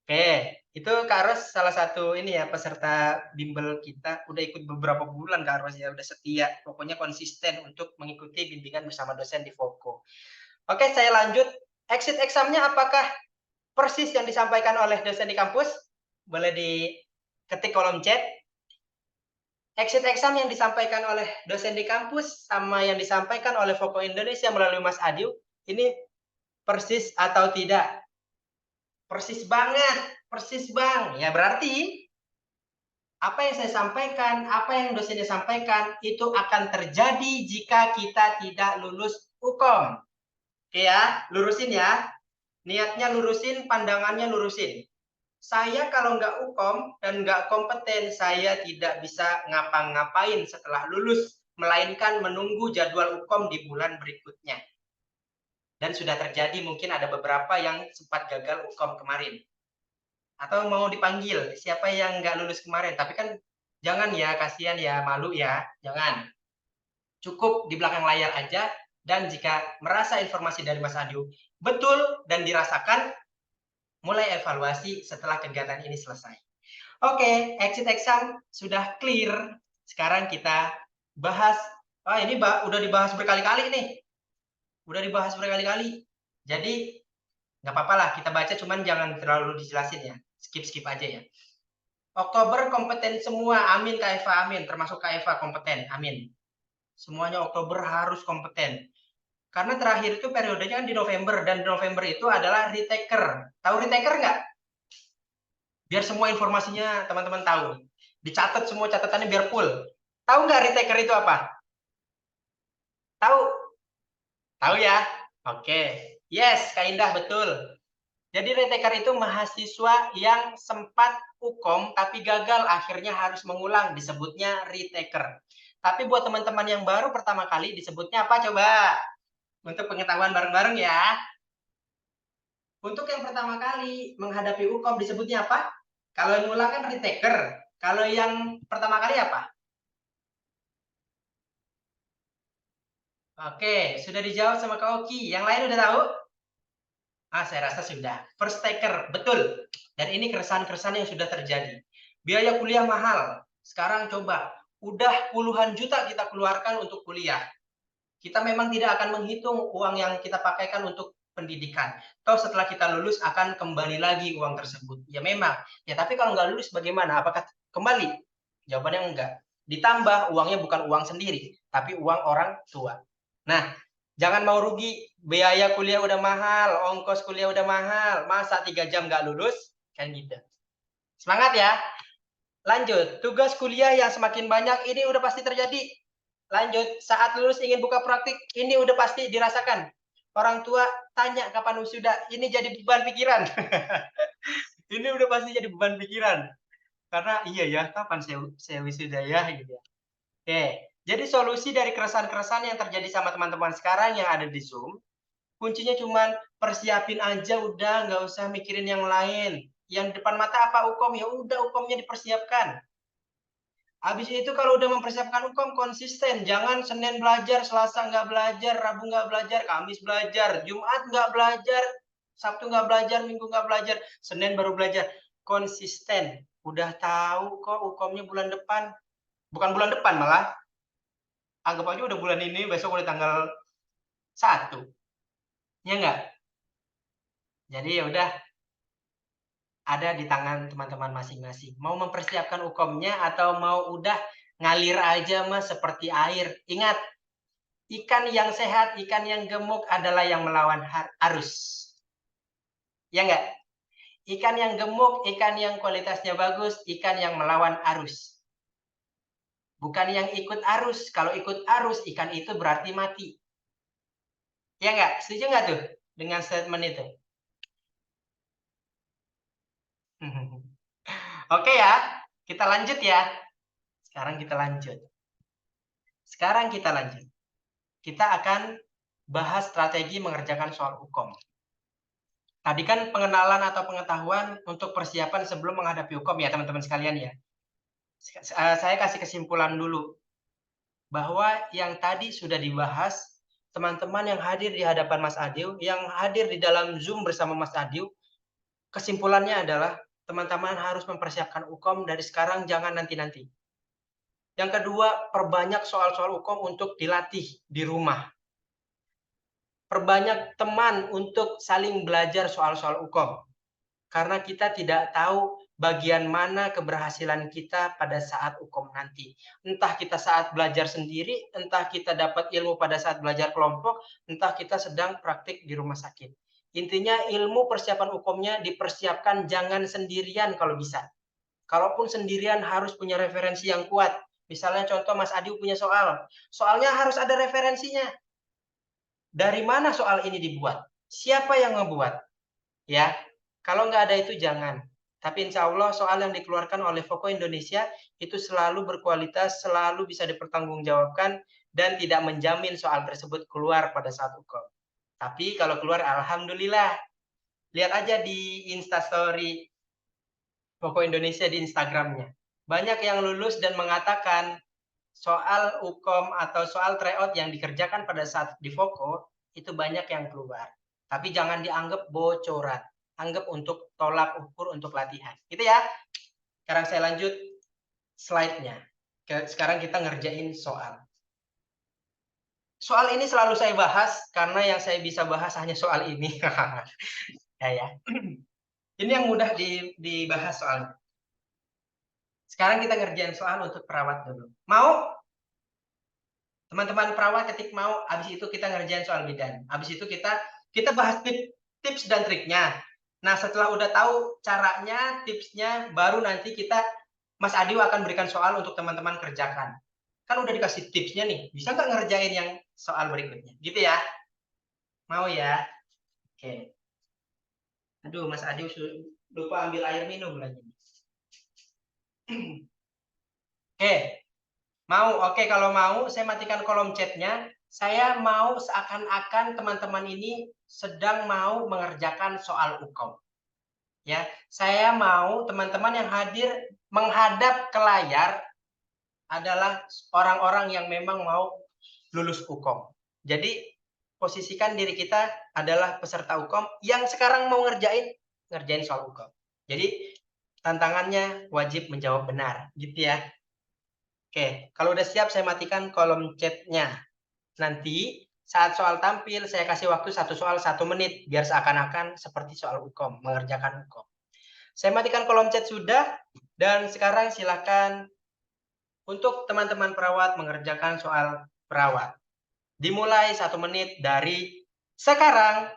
Oke, itu Kak Ros salah satu ini ya peserta bimbel kita, udah ikut beberapa bulan Kak Ros ya, udah setia, pokoknya konsisten untuk mengikuti bimbingan bersama dosen di Foko. Oke, saya lanjut. Exit examnya apakah persis yang disampaikan oleh dosen di kampus? Boleh diketik kolom chat. Exit exam yang disampaikan oleh dosen di kampus sama yang disampaikan oleh Foko Indonesia melalui Mas Adiw, ini persis atau tidak? Persis banget, persis Bang. Ya berarti apa yang saya sampaikan, apa yang dosennya sampaikan, itu akan terjadi jika kita tidak lulus UKOM. Oke ya, lurusin ya. Niatnya lurusin, pandangannya lurusin. Saya kalau nggak UKOM dan nggak kompeten, saya tidak bisa ngapa-ngapain setelah lulus, melainkan menunggu jadwal UKOM di bulan berikutnya. Dan sudah terjadi mungkin ada beberapa yang sempat gagal UKOM kemarin. Atau mau dipanggil, siapa yang nggak lulus kemarin. Tapi kan jangan ya, kasihan ya, malu ya, jangan. Cukup di belakang layar aja, dan jika merasa informasi dari Mas Adiw betul dan dirasakan, mulai evaluasi setelah kegiatan ini selesai. Oke, exit exam sudah clear. Sekarang kita bahas, ini udah dibahas berkali-kali nih. Udah dibahas berkali-kali. Jadi, nggak apa-apa lah, kita baca, cuman jangan terlalu dijelasin ya. Skip-skip aja ya. Oktober kompeten semua, amin Kak Eva, amin. Termasuk Kak Eva kompeten, amin. Semuanya Oktober harus kompeten. Karena terakhir itu periodenya kan di November, dan di November itu adalah retaker. Tahu retaker nggak? Biar semua informasinya teman-teman tahu. Dicatat semua catatannya biar full. Tahu nggak retaker itu apa? Tahu? Tahu ya? Oke. Yes, Kak Indah, betul. Jadi retaker itu mahasiswa yang sempat ukom tapi gagal akhirnya harus mengulang, disebutnya retaker. Tapi buat teman-teman yang baru pertama kali disebutnya apa coba? Untuk pengetahuan bareng-bareng ya. Untuk yang pertama kali menghadapi ukom disebutnya apa? Kalau yang ngulang kan retaker. Kalau yang pertama kali apa? Oke, sudah dijawab sama Kak Oki. Yang lain udah tahu? Saya rasa sudah. First taker, betul. Dan ini keresahan-keresahan yang sudah terjadi. Biaya kuliah mahal. Sekarang coba, udah puluhan juta kita keluarkan untuk kuliah. Kita memang tidak akan menghitung uang yang kita pakaikan untuk pendidikan. Toh setelah kita lulus akan kembali lagi uang tersebut. Ya memang. Ya tapi kalau nggak lulus bagaimana? Apakah kembali? Jawabannya enggak. Ditambah uangnya bukan uang sendiri, tapi uang orang tua. Nah, jangan mau rugi. Biaya kuliah udah mahal, ongkos kuliah udah mahal. Masa 3 jam nggak lulus? Kan gitu. Semangat ya. Lanjut, tugas kuliah yang semakin banyak ini udah pasti terjadi. Lanjut, saat lulus ingin buka praktik, ini udah pasti dirasakan. Orang tua tanya kapan wisuda, ini jadi beban pikiran. Ini udah pasti jadi beban pikiran. Karena iya ya, kapan saya wisuda ya gitu ya. Oke, jadi solusi dari keresahan-keresahan yang terjadi sama teman-teman sekarang yang ada di Zoom, kuncinya cuman persiapin aja udah, nggak usah mikirin yang lain. Yang depan mata apa ukom, ya udah ukomnya dipersiapkan. Habis itu kalau udah mempersiapkan ukom konsisten, jangan Senin belajar, Selasa nggak belajar, Rabu nggak belajar, Kamis belajar, Jumat nggak belajar, Sabtu nggak belajar, Minggu nggak belajar, Senin baru belajar. Konsisten. Udah tahu kok ukomnya bulan depan. Bukan bulan depan malah. Anggap aja udah bulan ini, besok udah tanggal 1. Ya enggak? Jadi ya udah ada di tangan teman-teman masing-masing. Mau mempersiapkan ukomnya atau mau udah ngalir aja mas seperti air. Ingat, ikan yang sehat, ikan yang gemuk adalah yang melawan arus. Ya enggak? Ikan yang gemuk, ikan yang kualitasnya bagus, ikan yang melawan arus. Bukan yang ikut arus. Kalau ikut arus, ikan itu berarti mati. Ya enggak? Setuju enggak tuh dengan statement itu? Oke ya, kita lanjut ya. Sekarang kita lanjut. Kita akan bahas strategi mengerjakan soal hukum. Tadi kan pengenalan atau pengetahuan untuk persiapan sebelum menghadapi hukum ya teman-teman sekalian ya. Saya kasih kesimpulan dulu. Bahwa yang tadi sudah dibahas, teman-teman yang hadir di hadapan Mas Adil, yang hadir di dalam Zoom bersama Mas Adil, kesimpulannya adalah teman-teman harus mempersiapkan hukum dari sekarang, jangan nanti-nanti. Yang kedua, perbanyak soal-soal hukum untuk dilatih di rumah. Perbanyak teman untuk saling belajar soal-soal hukum. Karena kita tidak tahu bagian mana keberhasilan kita pada saat hukum nanti. Entah kita saat belajar sendiri, entah kita dapat ilmu pada saat belajar kelompok, entah kita sedang praktik di rumah sakit. Intinya ilmu persiapan hukumnya dipersiapkan jangan sendirian kalau bisa. Kalaupun sendirian harus punya referensi yang kuat. Misalnya contoh Mas Adi punya soal. Soalnya harus ada referensinya. Dari mana soal ini dibuat? Siapa yang ngebuat? Ya, kalau nggak ada itu jangan. Tapi insya Allah soal yang dikeluarkan oleh Foko Indonesia itu selalu berkualitas, selalu bisa dipertanggungjawabkan, dan tidak menjamin soal tersebut keluar pada saat hukum. Tapi kalau keluar, alhamdulillah. Lihat aja di Instastory Foko Indonesia di Instagramnya. Banyak yang lulus dan mengatakan soal hukum atau soal tryout yang dikerjakan pada saat di Foko itu banyak yang keluar. Tapi jangan dianggap bocoran. Anggap untuk tolak ukur untuk latihan. Gitu ya. Sekarang saya lanjut slide-nya. Sekarang kita ngerjain soal. Soal ini selalu saya bahas karena yang saya bisa bahas hanya soal ini. Ya. Ini yang mudah dibahas soalnya. Sekarang kita ngerjain soal untuk perawat dulu. Mau? Teman-teman perawat ketik mau, habis itu kita ngerjain soal bidan. Habis itu kita bahas tips dan triknya. Nah, setelah udah tahu caranya, tipsnya, baru nanti Mas Adi akan berikan soal untuk teman-teman kerjakan. Kan udah dikasih tipsnya nih. Bisa nggak ngerjain yang soal berikutnya? Gitu ya? Mau ya? Oke. Aduh, Mas Adi lupa ambil air minum lagi. Oke. Mau? Oke, kalau mau saya matikan kolom chatnya. Saya mau seakan-akan teman-teman ini sedang mau mengerjakan soal UKOM. Ya, saya mau teman-teman yang hadir menghadap ke layar adalah orang-orang yang memang mau lulus UKOM. Jadi posisikan diri kita adalah peserta UKOM yang sekarang mau ngerjain soal UKOM. Jadi tantangannya wajib menjawab benar, gitu ya. Oke, kalau udah siap saya matikan kolom chatnya. Nanti saat soal tampil saya kasih waktu satu soal 1 menit biar seakan-akan seperti soal UKOM, mengerjakan UKOM. Saya matikan kolom chat sudah dan sekarang silakan untuk teman-teman perawat mengerjakan soal perawat. Dimulai 1 menit dari sekarang.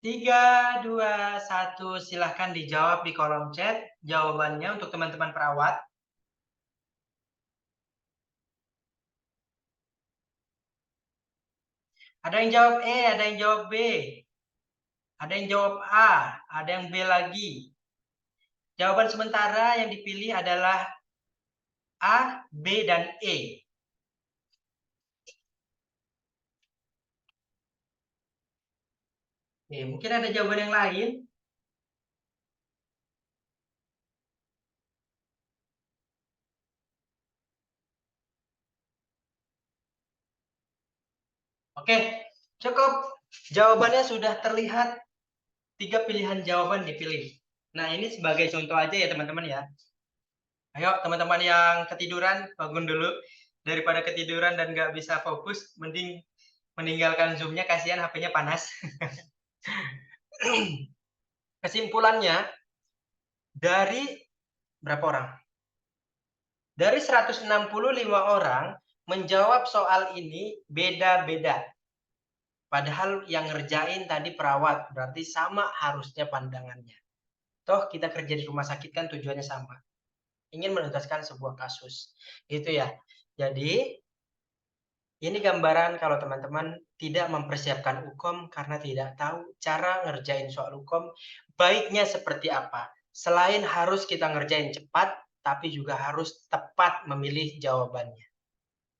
Tiga, dua, satu, silahkan dijawab di kolom chat jawabannya untuk teman-teman perawat. Ada yang jawab E, ada yang jawab B. Ada yang jawab A, ada yang B lagi. Jawaban sementara yang dipilih adalah A, B, dan E. Mungkin ada jawaban yang lain. Oke, cukup. Jawabannya sudah terlihat. 3 pilihan jawaban dipilih. Nah, ini sebagai contoh aja ya teman-teman ya. Ayo teman-teman yang ketiduran, bangun dulu. Daripada ketiduran dan nggak bisa fokus, mending meninggalkan Zoom-nya, kasihan HP-nya panas. Kesimpulannya, dari berapa orang? Dari 165 orang menjawab soal ini beda-beda. Padahal yang ngerjain tadi perawat, berarti sama harusnya pandangannya. Toh kita kerja di rumah sakit kan tujuannya sama. Ingin menuntaskan sebuah kasus. Gitu ya. Jadi, ini gambaran kalau teman-teman tidak mempersiapkan UKOM karena tidak tahu cara ngerjain soal UKOM, baiknya seperti apa. Selain harus kita ngerjain cepat, tapi juga harus tepat memilih jawabannya.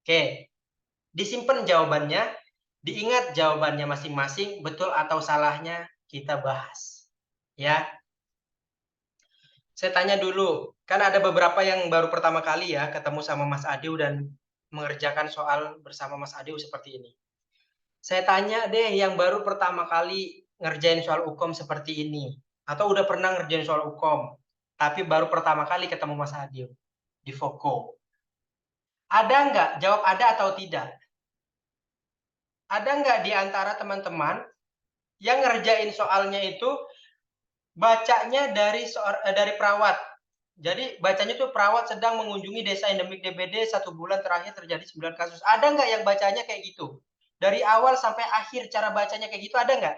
Oke, disimpan jawabannya, diingat jawabannya masing-masing, betul atau salahnya kita bahas. Ya, saya tanya dulu, kan ada beberapa yang baru pertama kali ya ketemu sama Mas Adiu dan mengerjakan soal bersama Mas Adiu seperti ini. Saya tanya deh yang baru pertama kali ngerjain soal UKOM seperti ini, atau udah pernah ngerjain soal UKOM, tapi baru pertama kali ketemu Mas Adiu di Foko. Ada nggak? Jawab ada atau tidak. Ada nggak di antara teman-teman yang ngerjain soalnya itu bacanya dari perawat? Jadi bacanya tuh perawat sedang mengunjungi desa endemik DBD 1 bulan terakhir terjadi 9 kasus. Ada nggak yang bacanya kayak gitu? Dari awal sampai akhir cara bacanya kayak gitu ada nggak?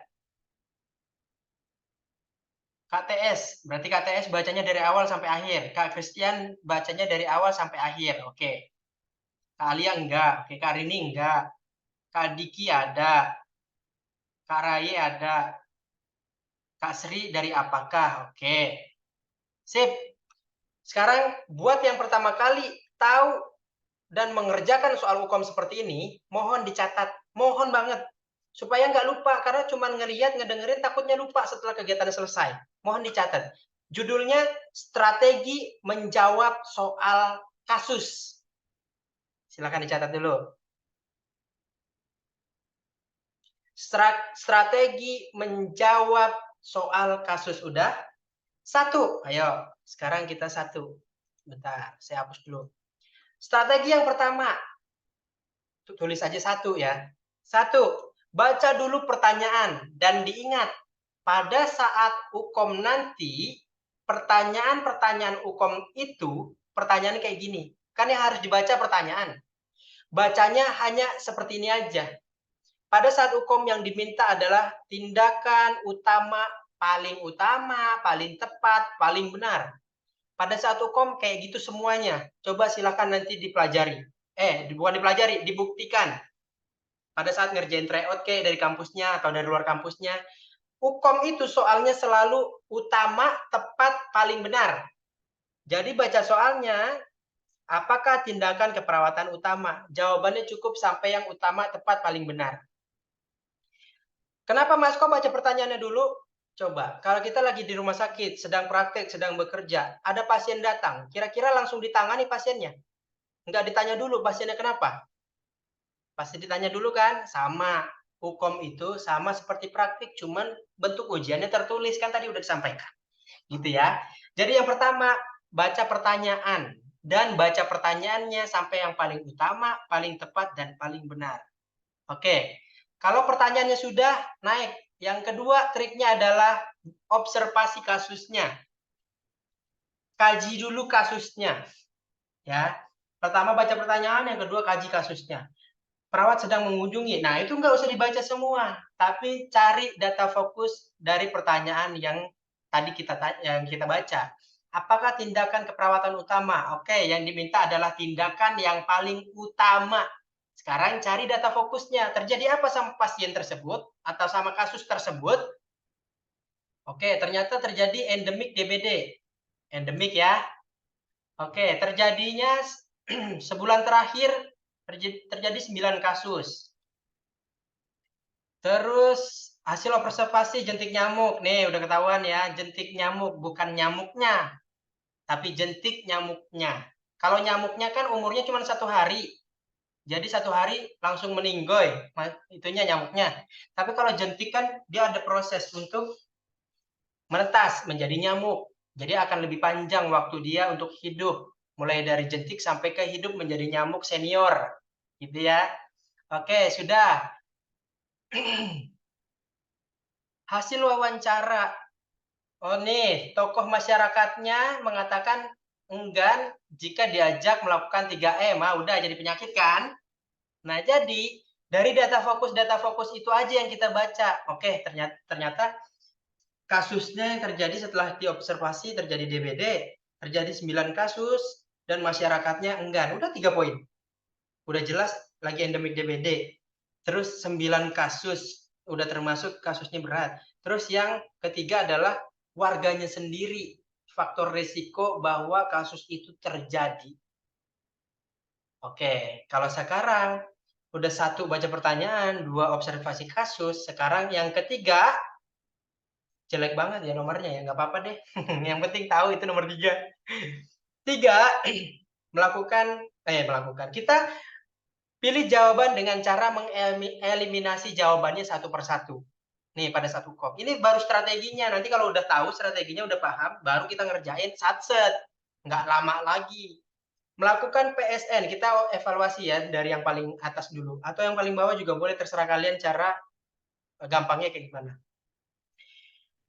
KTS, berarti KTS bacanya dari awal sampai akhir. Kak Christian bacanya dari awal sampai akhir. Oke. Kak Alia enggak. Oke, Kak Rini enggak. Kak Diki ada. Kak Raye ada. Kak Sri dari apakah? Oke. Sip. Sekarang buat yang pertama kali tahu dan mengerjakan soal hukum seperti ini, mohon dicatat, mohon banget. Supaya nggak lupa, karena cuma ngelihat, ngedengerin, takutnya lupa setelah kegiatan selesai. Mohon dicatat. Judulnya, strategi menjawab soal kasus. Silakan dicatat dulu. Strategi menjawab soal kasus udah. 1, ayo. Sekarang kita 1. Bentar, saya hapus dulu. Strategi yang pertama, tulis aja 1 ya. 1, baca dulu pertanyaan dan diingat, pada saat hukum nanti, pertanyaan-pertanyaan hukum itu, pertanyaan kayak gini. Kan yang harus dibaca pertanyaan. Bacanya hanya seperti ini aja. Pada saat hukum yang diminta adalah tindakan utama, paling tepat, paling benar. Pada saat hukum kayak gitu semuanya. Coba silakan nanti dipelajari. Bukan dipelajari, dibuktikan. Pada saat ngerjain tryout kayak dari kampusnya atau dari luar kampusnya. Hukum itu soalnya selalu utama, tepat, paling benar. Jadi baca soalnya, apakah tindakan keperawatan utama? Jawabannya cukup sampai yang utama, tepat, paling benar. Kenapa Mas kok baca pertanyaannya dulu? Coba, kalau kita lagi di rumah sakit, sedang praktek, sedang bekerja, ada pasien datang, kira-kira langsung ditangani pasiennya? Enggak ditanya dulu pasiennya kenapa? Pasti ditanya dulu kan? Sama. Hukum itu sama seperti praktik, cuman bentuk ujiannya tertulis, kan tadi udah disampaikan. Gitu ya. Jadi yang pertama, baca pertanyaan. Dan baca pertanyaannya sampai yang paling utama, paling tepat, dan paling benar. Oke. Kalau pertanyaannya sudah naik, yang kedua triknya adalah observasi kasusnya. Kaji dulu kasusnya. Ya. Pertama baca pertanyaan, yang kedua kaji kasusnya. Perawat sedang mengunjungi. Nah, itu nggak usah dibaca semua, tapi cari data fokus dari pertanyaan yang tadi yang kita baca. Apakah tindakan keperawatan utama? Oke, yang diminta adalah tindakan yang paling utama. Sekarang cari data fokusnya. Terjadi apa sama pasien tersebut atau sama kasus tersebut? Oke, ternyata terjadi endemik DBD. Endemik ya. Oke, terjadinya sebulan terakhir terjadi 9 kasus. Terus hasil observasi jentik nyamuk. Nih udah ketahuan ya, jentik nyamuk, bukan nyamuknya. Tapi jentik nyamuknya. Kalau nyamuknya kan umurnya cuma 1 hari. Jadi 1 hari langsung meninggoy, itunya nyamuknya. Tapi kalau jentik kan dia ada proses untuk menetas menjadi nyamuk. Jadi akan lebih panjang waktu dia untuk hidup. Mulai dari jentik sampai ke hidup menjadi nyamuk senior. Gitu ya. Oke, sudah. Hasil wawancara. Oh nih, tokoh masyarakatnya mengatakan enggan jika diajak melakukan 3M. Udah jadi penyakit kan? Nah, jadi dari data fokus itu aja yang kita baca. Oke, ternyata kasusnya yang terjadi setelah diobservasi terjadi DBD, terjadi 9 kasus dan masyarakatnya enggan. Udah 3 poin. Udah jelas lagi endemik DBD. Terus 9 kasus, udah termasuk kasusnya berat. Terus yang ketiga adalah warganya sendiri, faktor risiko bahwa kasus itu terjadi. Oke, kalau sekarang udah 1 baca pertanyaan, 2 observasi kasus, sekarang yang ketiga, jelek banget ya nomornya ya, nggak apa-apa deh. Yang penting tahu itu nomor 3. 3, melakukan, kita pilih jawaban dengan cara mengeliminasi jawabannya satu persatu. Nih pada satu kop. Ini baru strateginya. Nanti kalau udah tahu strateginya, udah paham, baru kita ngerjain satset. Nggak lama lagi. Melakukan PSN, kita evaluasi ya dari yang paling atas dulu. Atau yang paling bawah juga boleh, terserah kalian cara gampangnya kayak gimana.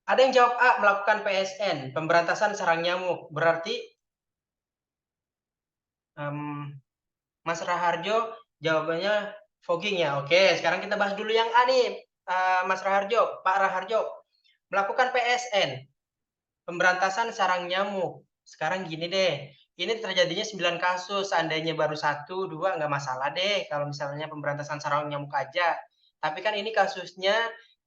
Ada yang jawab A, melakukan PSN, pemberantasan sarang nyamuk. Berarti Mas Raharjo jawabannya fogging ya. Oke, sekarang kita bahas dulu yang A nih. Mas Raharjo, Pak Raharjo, melakukan PSN, pemberantasan sarang nyamuk. Sekarang gini deh, ini terjadinya 9 kasus, seandainya baru 1, 2, nggak masalah deh kalau misalnya pemberantasan sarang nyamuk aja. Tapi kan ini kasusnya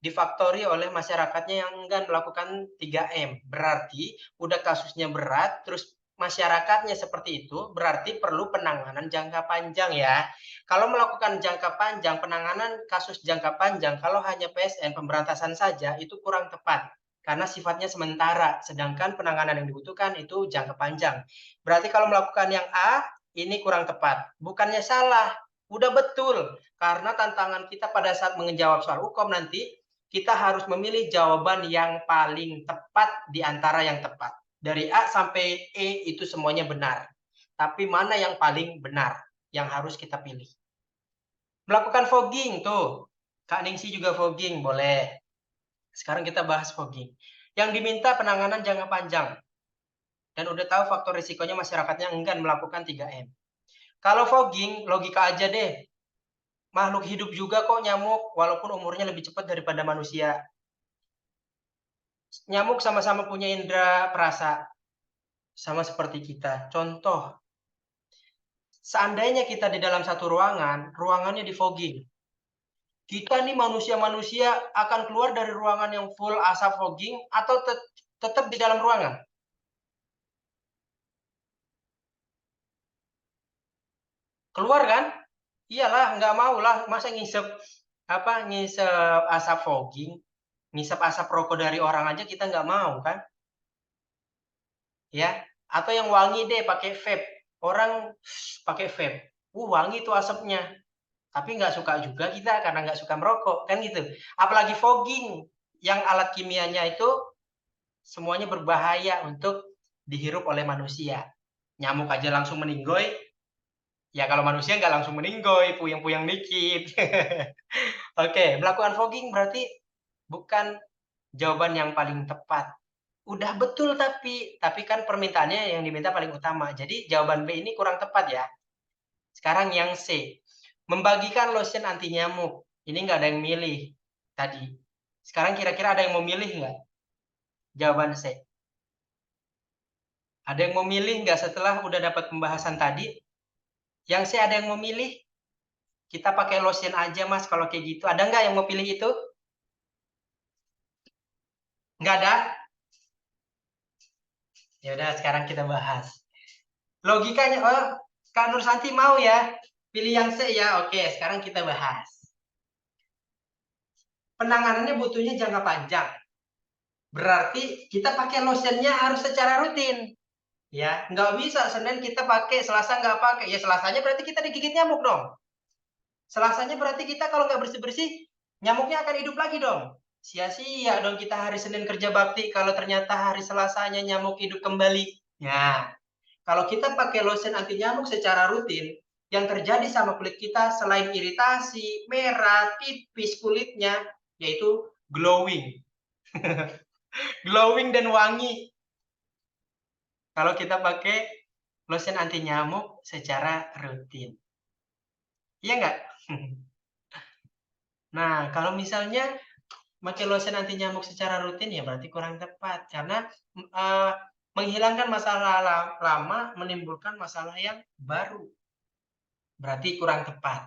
difaktori oleh masyarakatnya yang enggan melakukan 3M. Berarti udah kasusnya berat, terus masyarakatnya seperti itu, berarti perlu penanganan jangka panjang ya. Kalau melakukan jangka panjang, penanganan kasus jangka panjang, kalau hanya PSN pemberantasan saja, itu kurang tepat. Karena sifatnya sementara, sedangkan penanganan yang dibutuhkan itu jangka panjang. Berarti kalau melakukan yang A, ini kurang tepat. Bukannya salah, udah betul. Karena tantangan kita pada saat menjawab soal hukum nanti, kita harus memilih jawaban yang paling tepat di antara yang tepat. Dari A sampai E itu semuanya benar. Tapi mana yang paling benar yang harus kita pilih? Melakukan fogging tuh. Kak Ningsi juga fogging, boleh. Sekarang kita bahas fogging. Yang diminta penanganan jangka panjang. Dan udah tahu faktor risikonya masyarakatnya enggan melakukan 3M. Kalau fogging, logika aja deh. Makhluk hidup juga kok nyamuk, walaupun umurnya lebih cepat daripada manusia. Nyamuk sama-sama punya indera perasa. Sama seperti kita. Contoh, seandainya kita di dalam satu ruangan, ruangannya di fogging. Kita nih manusia-manusia akan keluar dari ruangan yang full asap fogging atau tetap di dalam ruangan? Keluar kan? Iyalah, nggak mau lah. Masa ngisep asap fogging, ngisep asap rokok dari orang aja kita nggak mau kan? Ya, atau yang wangi deh pakai vape. Orang pakai vape. Wangi tuh asapnya. Tapi nggak suka juga kita karena nggak suka merokok, kan gitu. Apalagi fogging, yang alat kimianya itu semuanya berbahaya untuk dihirup oleh manusia. Nyamuk aja langsung meninggoy. Ya kalau manusia nggak langsung meninggoy, puyeng-puyeng dikit. Oke, melakukan fogging berarti bukan jawaban yang paling tepat. Udah betul tapi kan permintaannya yang diminta paling utama. Jadi jawaban B ini kurang tepat ya. Sekarang yang C. Membagikan lotion anti nyamuk. Ini nggak ada yang milih tadi. Sekarang kira-kira ada yang mau milih nggak? Jawaban C. Ada yang mau milih nggak setelah udah dapat pembahasan tadi? Yang C ada yang mau milih? Kita pakai lotion aja mas kalau kayak gitu. Ada nggak yang mau pilih itu? Nggak ada? Ya udah sekarang kita bahas. Logikanya, oh Kak Nur Santi mau ya? Pilih yang C ya? Oke, sekarang kita bahas. Penanganannya butuhnya jangka panjang. Berarti kita pakai lotionnya harus secara rutin. Ya, nggak bisa Senin kita pakai, Selasa nggak pakai. Ya Selasanya berarti kita digigit nyamuk dong. Selasanya berarti kita kalau nggak bersih-bersih, nyamuknya akan hidup lagi dong. Sia-sia dong kita hari Senin kerja bakti kalau ternyata hari Selasanya nyamuk hidup kembali. Ya, kalau kita pakai lotion anti nyamuk secara rutin, yang terjadi sama kulit kita selain iritasi, merah, tipis kulitnya, yaitu glowing. Glowing dan wangi. Kalau kita pakai lotion anti nyamuk secara rutin. Iya nggak? Nah, kalau misalnya pakai lotion anti nyamuk secara rutin ya berarti kurang tepat. Karena menghilangkan masalah lama menimbulkan masalah yang baru. Berarti kurang tepat.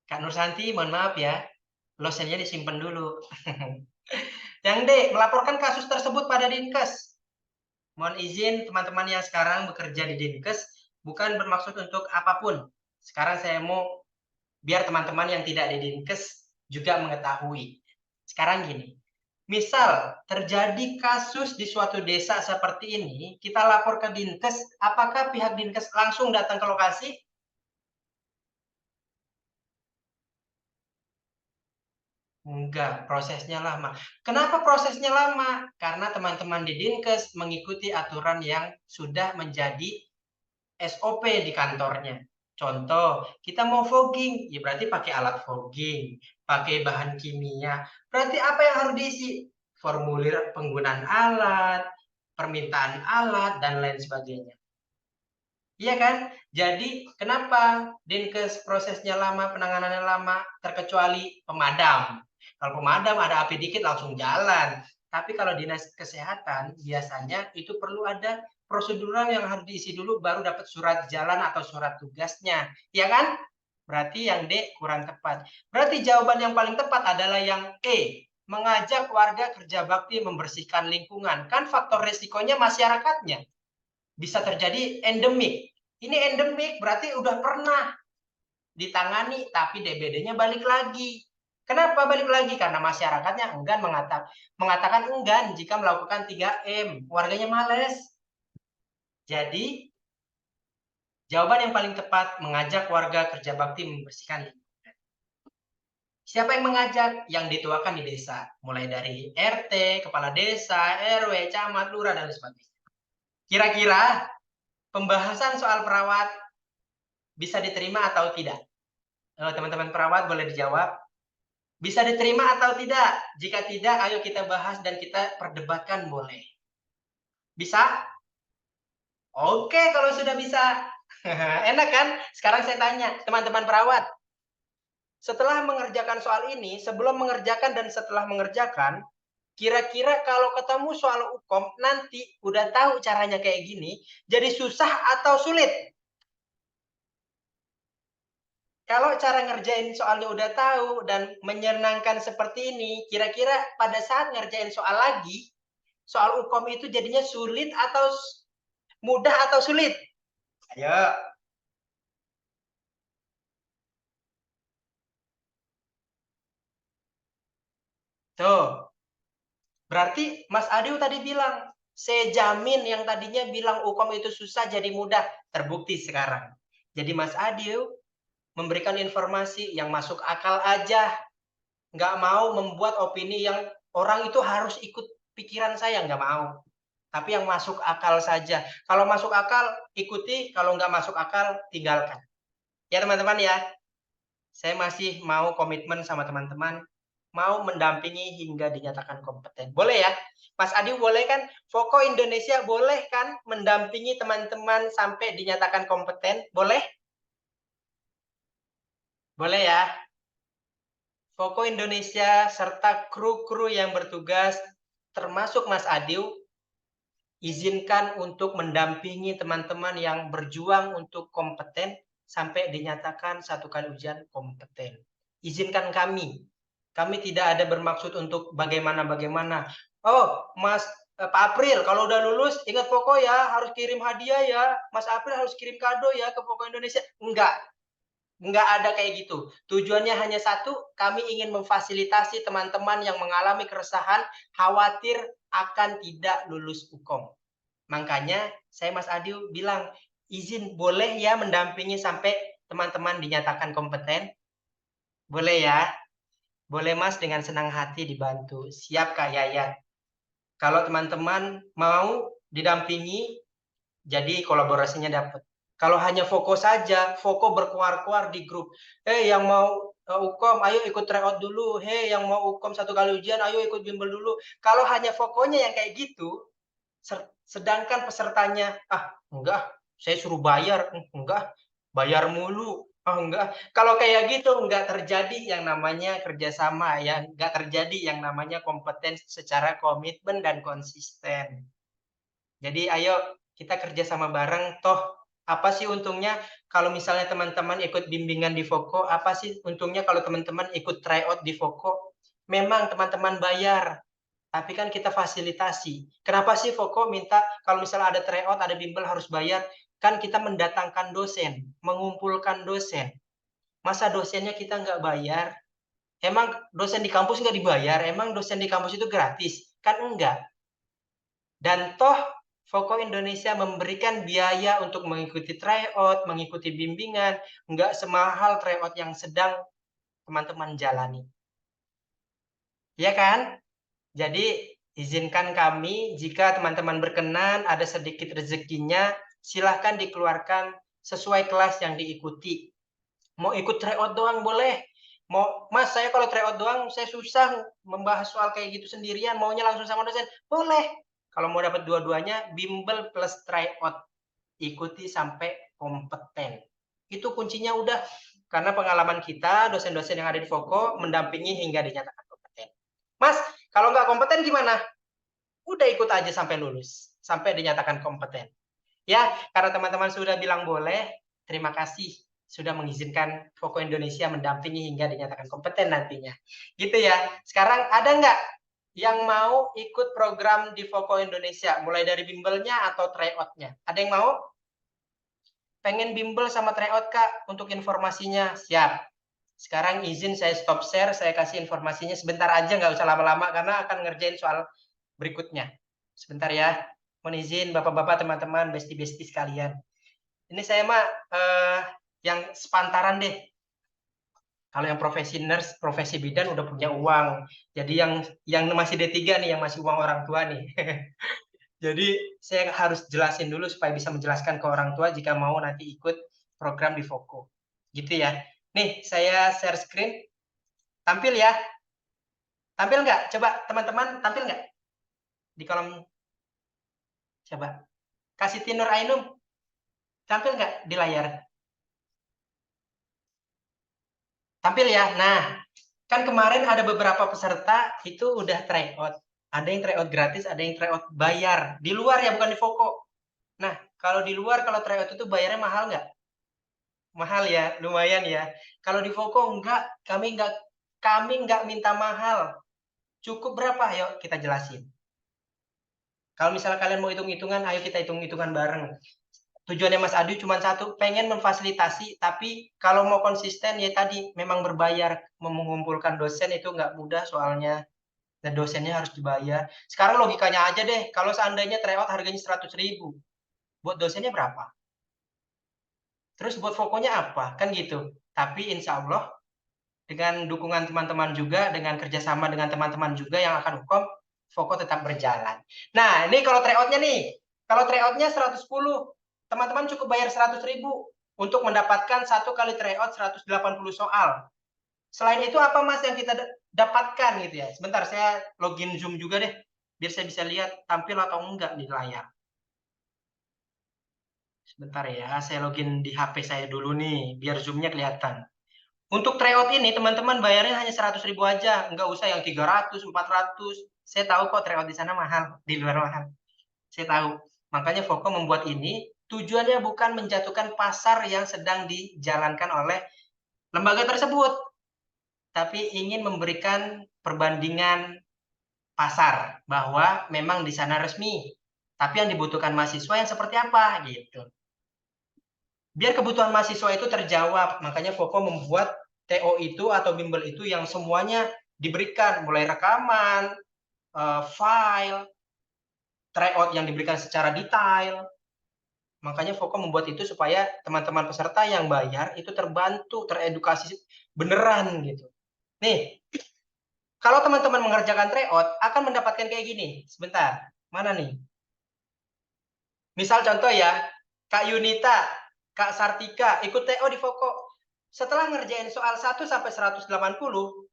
Kak Nur Santi, mohon maaf ya. Lotionnya disimpan dulu. Yang D, melaporkan kasus tersebut pada Dinkes. Mohon izin teman-teman yang sekarang bekerja di Dinkes, bukan bermaksud untuk apapun. Sekarang saya mau biar teman-teman yang tidak di Dinkes juga mengetahui. Sekarang gini, misal terjadi kasus di suatu desa seperti ini, kita lapor ke Dinkes, apakah pihak Dinkes langsung datang ke lokasi? Enggak, prosesnya lama. Kenapa prosesnya lama? Karena teman-teman di Dinkes mengikuti aturan yang sudah menjadi SOP di kantornya. Contoh, kita mau fogging, ya berarti pakai alat fogging, pakai bahan kimia. Berarti apa yang harus diisi? Formulir penggunaan alat, permintaan alat, dan lain sebagainya. Iya kan? Jadi kenapa Dinkes prosesnya lama, penanganannya lama, terkecuali pemadam. Kalau pemadam ada api dikit langsung jalan. Tapi kalau dinas kesehatan biasanya itu perlu ada prosedural yang harus diisi dulu baru dapat surat jalan atau surat tugasnya. Iya kan? Berarti yang D kurang tepat. Berarti jawaban yang paling tepat adalah yang E. Mengajak warga kerja bakti membersihkan lingkungan. Kan faktor resikonya masyarakatnya. bisa terjadi endemik. Ini endemik berarti udah pernah ditangani tapi DBD-nya balik lagi. Kenapa balik lagi? Karena masyarakatnya enggan mengatakan enggan jika melakukan 3M. Warganya males. Jadi, jawaban yang paling tepat mengajak warga kerja bakti membersihkan lingkungan. Siapa yang mengajak? Yang dituakan di desa. Mulai dari RT, kepala desa, RW, camat, lurah, dan sebagainya. Kira-kira pembahasan soal perawat bisa diterima atau tidak? Teman-teman perawat boleh dijawab. Bisa diterima atau tidak? Jika tidak, ayo kita bahas dan kita perdebatkan boleh. Bisa? Oke, kalau sudah bisa. Enak kan? Sekarang saya tanya, teman-teman perawat. Setelah mengerjakan soal ini, sebelum mengerjakan dan setelah mengerjakan, kira-kira kalau ketemu soal hukum, nanti udah tahu caranya kayak gini, jadi susah atau sulit? Kalau cara ngerjain soalnya udah tahu dan menyenangkan seperti ini, kira-kira pada saat ngerjain soal lagi, soal hukum itu jadinya sulit atau mudah atau sulit? Ayo. Tuh. Berarti Mas Adiu tadi bilang, saya jamin yang tadinya bilang hukum itu susah jadi mudah. Terbukti sekarang. Jadi Mas Adiu memberikan informasi yang masuk akal aja. Nggak mau membuat opini yang orang itu harus ikut pikiran saya, nggak mau. Tapi yang masuk akal saja. Kalau masuk akal, ikuti. Kalau nggak masuk akal, tinggalkan. Ya teman-teman ya. Saya masih mau komitmen sama teman-teman. Mau mendampingi hingga dinyatakan kompeten. Boleh ya? Mas Adi boleh kan? Foko Indonesia boleh kan mendampingi teman-teman sampai dinyatakan kompeten? Boleh? Boleh ya? Foko Indonesia serta kru-kru yang bertugas termasuk Mas Adiu izinkan untuk mendampingi teman-teman yang berjuang untuk kompeten sampai dinyatakan satu kali ujian kompeten. Izinkan kami. Kami tidak ada bermaksud untuk bagaimana-bagaimana. Oh, Mas Pak April, kalau udah lulus, ingat Foko ya, harus kirim hadiah ya. Mas April harus kirim kado ya ke Foko Indonesia. Enggak ada kayak gitu. Tujuannya hanya satu, kami ingin memfasilitasi teman-teman yang mengalami keresahan, khawatir akan tidak lulus hukum. Makanya saya Mas Adiu bilang, izin boleh ya mendampingi sampai teman-teman dinyatakan kompeten? Boleh ya? Boleh Mas, dengan senang hati dibantu. Siap Kak Yayat. Kalau teman-teman mau didampingi, jadi kolaborasinya dapat. Kalau hanya fokus saja, Foko berkuar-kuar di grup. Yang mau hukum, ayo ikut tryout dulu. Yang mau hukum satu kali ujian, ayo ikut bimbel dulu. Kalau hanya fokonya yang kayak gitu, sedangkan pesertanya, enggak, saya suruh bayar. Enggak, bayar mulu. Enggak. Kalau kayak gitu, enggak terjadi yang namanya kerjasama. Ya, enggak terjadi yang namanya kompeten secara komitmen dan konsisten. Jadi ayo kita kerjasama bareng, toh apa sih untungnya kalau misalnya teman-teman ikut bimbingan di Foko, apa sih untungnya kalau teman-teman ikut tryout di Foko? Memang teman-teman bayar, tapi kan kita fasilitasi. Kenapa sih Foko minta kalau misalnya ada tryout, ada bimbel harus bayar? Kan kita mendatangkan dosen, mengumpulkan dosen. Masa dosennya kita nggak bayar? Emang dosen di kampus nggak dibayar? Emang dosen di kampus itu gratis? Kan enggak. Dan toh Foko Indonesia memberikan biaya untuk mengikuti tryout, mengikuti bimbingan, nggak semahal tryout yang sedang teman-teman jalani. Ya kan? Jadi izinkan kami jika teman-teman berkenan ada sedikit rezekinya, silahkan dikeluarkan sesuai kelas yang diikuti. Mau ikut tryout doang boleh. Mau, Mas, saya kalau tryout doang saya susah membahas soal kayak gitu sendirian, maunya langsung sama dosen. Boleh. Kalau mau dapat dua-duanya, bimbel plus tryout. Ikuti sampai kompeten. Itu kuncinya udah. Karena pengalaman kita, dosen-dosen yang ada di Foko, mendampingi hingga dinyatakan kompeten. Mas, kalau nggak kompeten gimana? Udah ikut aja sampai lulus. Sampai dinyatakan kompeten. Ya, karena teman-teman sudah bilang boleh, terima kasih sudah mengizinkan Foko Indonesia mendampingi hingga dinyatakan kompeten nantinya. Gitu ya. Sekarang ada nggak yang mau ikut program di Voko Indonesia, mulai dari bimbelnya atau tryout-nya? Ada yang mau? Pengen bimbel sama tryout, Kak, untuk informasinya? Siap. Sekarang izin saya stop share, saya kasih informasinya sebentar aja, nggak usah lama-lama, karena akan ngerjain soal berikutnya. Sebentar ya. Mohon izin Bapak-Bapak, teman-teman, besti-besti sekalian. Ini saya mah yang sepantaran deh. Kalau yang profesi nurse, profesi bidan udah punya uang. Jadi yang masih D3 nih, yang masih uang orang tua nih. Jadi saya harus jelasin dulu supaya bisa menjelaskan ke orang tua jika mau nanti ikut program di Voko. Gitu ya. Nih, saya share screen. Tampil ya. Tampil nggak? Coba teman-teman tampil nggak? Di kolom. Coba. Kasih Tinur Ainum. Tampil nggak di layar? Tampil ya. Nah, kan kemarin ada beberapa peserta itu udah tryout. Ada yang tryout gratis, ada yang tryout bayar. Di luar ya, bukan di Voko. Nah, kalau di luar, kalau tryout itu bayarnya mahal nggak? Mahal ya, lumayan ya. Kalau di Voko enggak, kami nggak minta mahal. Cukup berapa? Ayo kita jelasin. Kalau misalnya kalian mau hitung-hitungan, ayo kita hitung-hitungan bareng. Tujuannya Mas Adi cuma satu, pengen memfasilitasi, tapi kalau mau konsisten ya tadi memang berbayar. Mengumpulkan dosen itu nggak mudah soalnya, dan dosennya harus dibayar. Sekarang logikanya aja deh, kalau seandainya tryout harganya 100.000, buat dosennya berapa? Terus buat Vokonya apa? Kan gitu. Tapi insya Allah dengan dukungan teman-teman juga, dengan kerjasama dengan teman-teman juga yang akan hukum, Voko tetap berjalan. Nah, ini kalau tryoutnya nih, kalau tryoutnya 110, teman-teman cukup bayar 100.000 untuk mendapatkan 1 kali tryout 180 soal. Selain itu apa Mas yang kita dapatkan gitu ya? Sebentar, saya login Zoom juga deh, biar saya bisa lihat tampil atau enggak di layar. Sebentar ya, saya login di HP saya dulu nih, biar Zoom-nya kelihatan. Untuk tryout ini teman-teman bayarnya hanya 100.000 aja, nggak usah yang 300, 400. Saya tahu kok tryout di sana mahal, di luar mahal. Saya tahu. Makanya Voko membuat ini tujuannya bukan menjatuhkan pasar yang sedang dijalankan oleh lembaga tersebut, tapi ingin memberikan perbandingan pasar bahwa memang di sana resmi, tapi yang dibutuhkan mahasiswa yang seperti apa gitu. Biar kebutuhan mahasiswa itu terjawab, makanya Voko membuat TO itu atau bimbel itu yang semuanya diberikan, mulai rekaman, file, tryout yang diberikan secara detail. Makanya Voko membuat itu supaya teman-teman peserta yang bayar itu terbantu, teredukasi beneran gitu. Nih, kalau teman-teman mengerjakan tryout akan mendapatkan kayak gini. Sebentar, mana nih? Misal contoh ya, Kak Yunita, Kak Sartika ikut TO di Voko. Setelah ngerjain soal 1 sampai 180,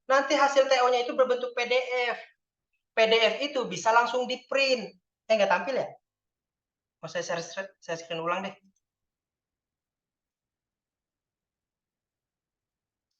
nanti hasil TO-nya itu berbentuk PDF. PDF itu bisa langsung di-print. Nggak tampil ya? Mau saya screen ulang deh.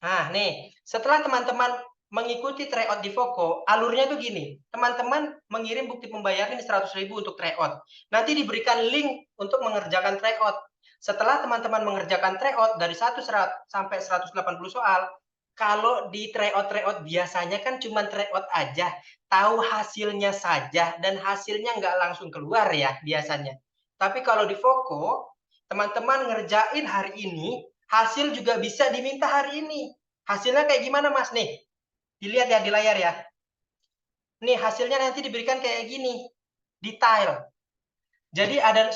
Nah, nih, setelah teman-teman mengikuti tryout di Voko, alurnya tuh gini. Teman-teman mengirim bukti pembayaran 100.000 untuk tryout. Nanti diberikan link untuk mengerjakan tryout. Setelah teman-teman mengerjakan tryout dari 1 sampai 180 soal, kalau di tryout biasanya kan cuma tryout aja, tahu hasilnya saja, dan hasilnya nggak langsung keluar ya biasanya. Tapi kalau di Voko, teman-teman ngerjain hari ini, hasil juga bisa diminta hari ini. Hasilnya kayak gimana Mas? Nih, dilihat ya di layar ya. Nih, hasilnya nanti diberikan kayak gini, detail. Jadi ada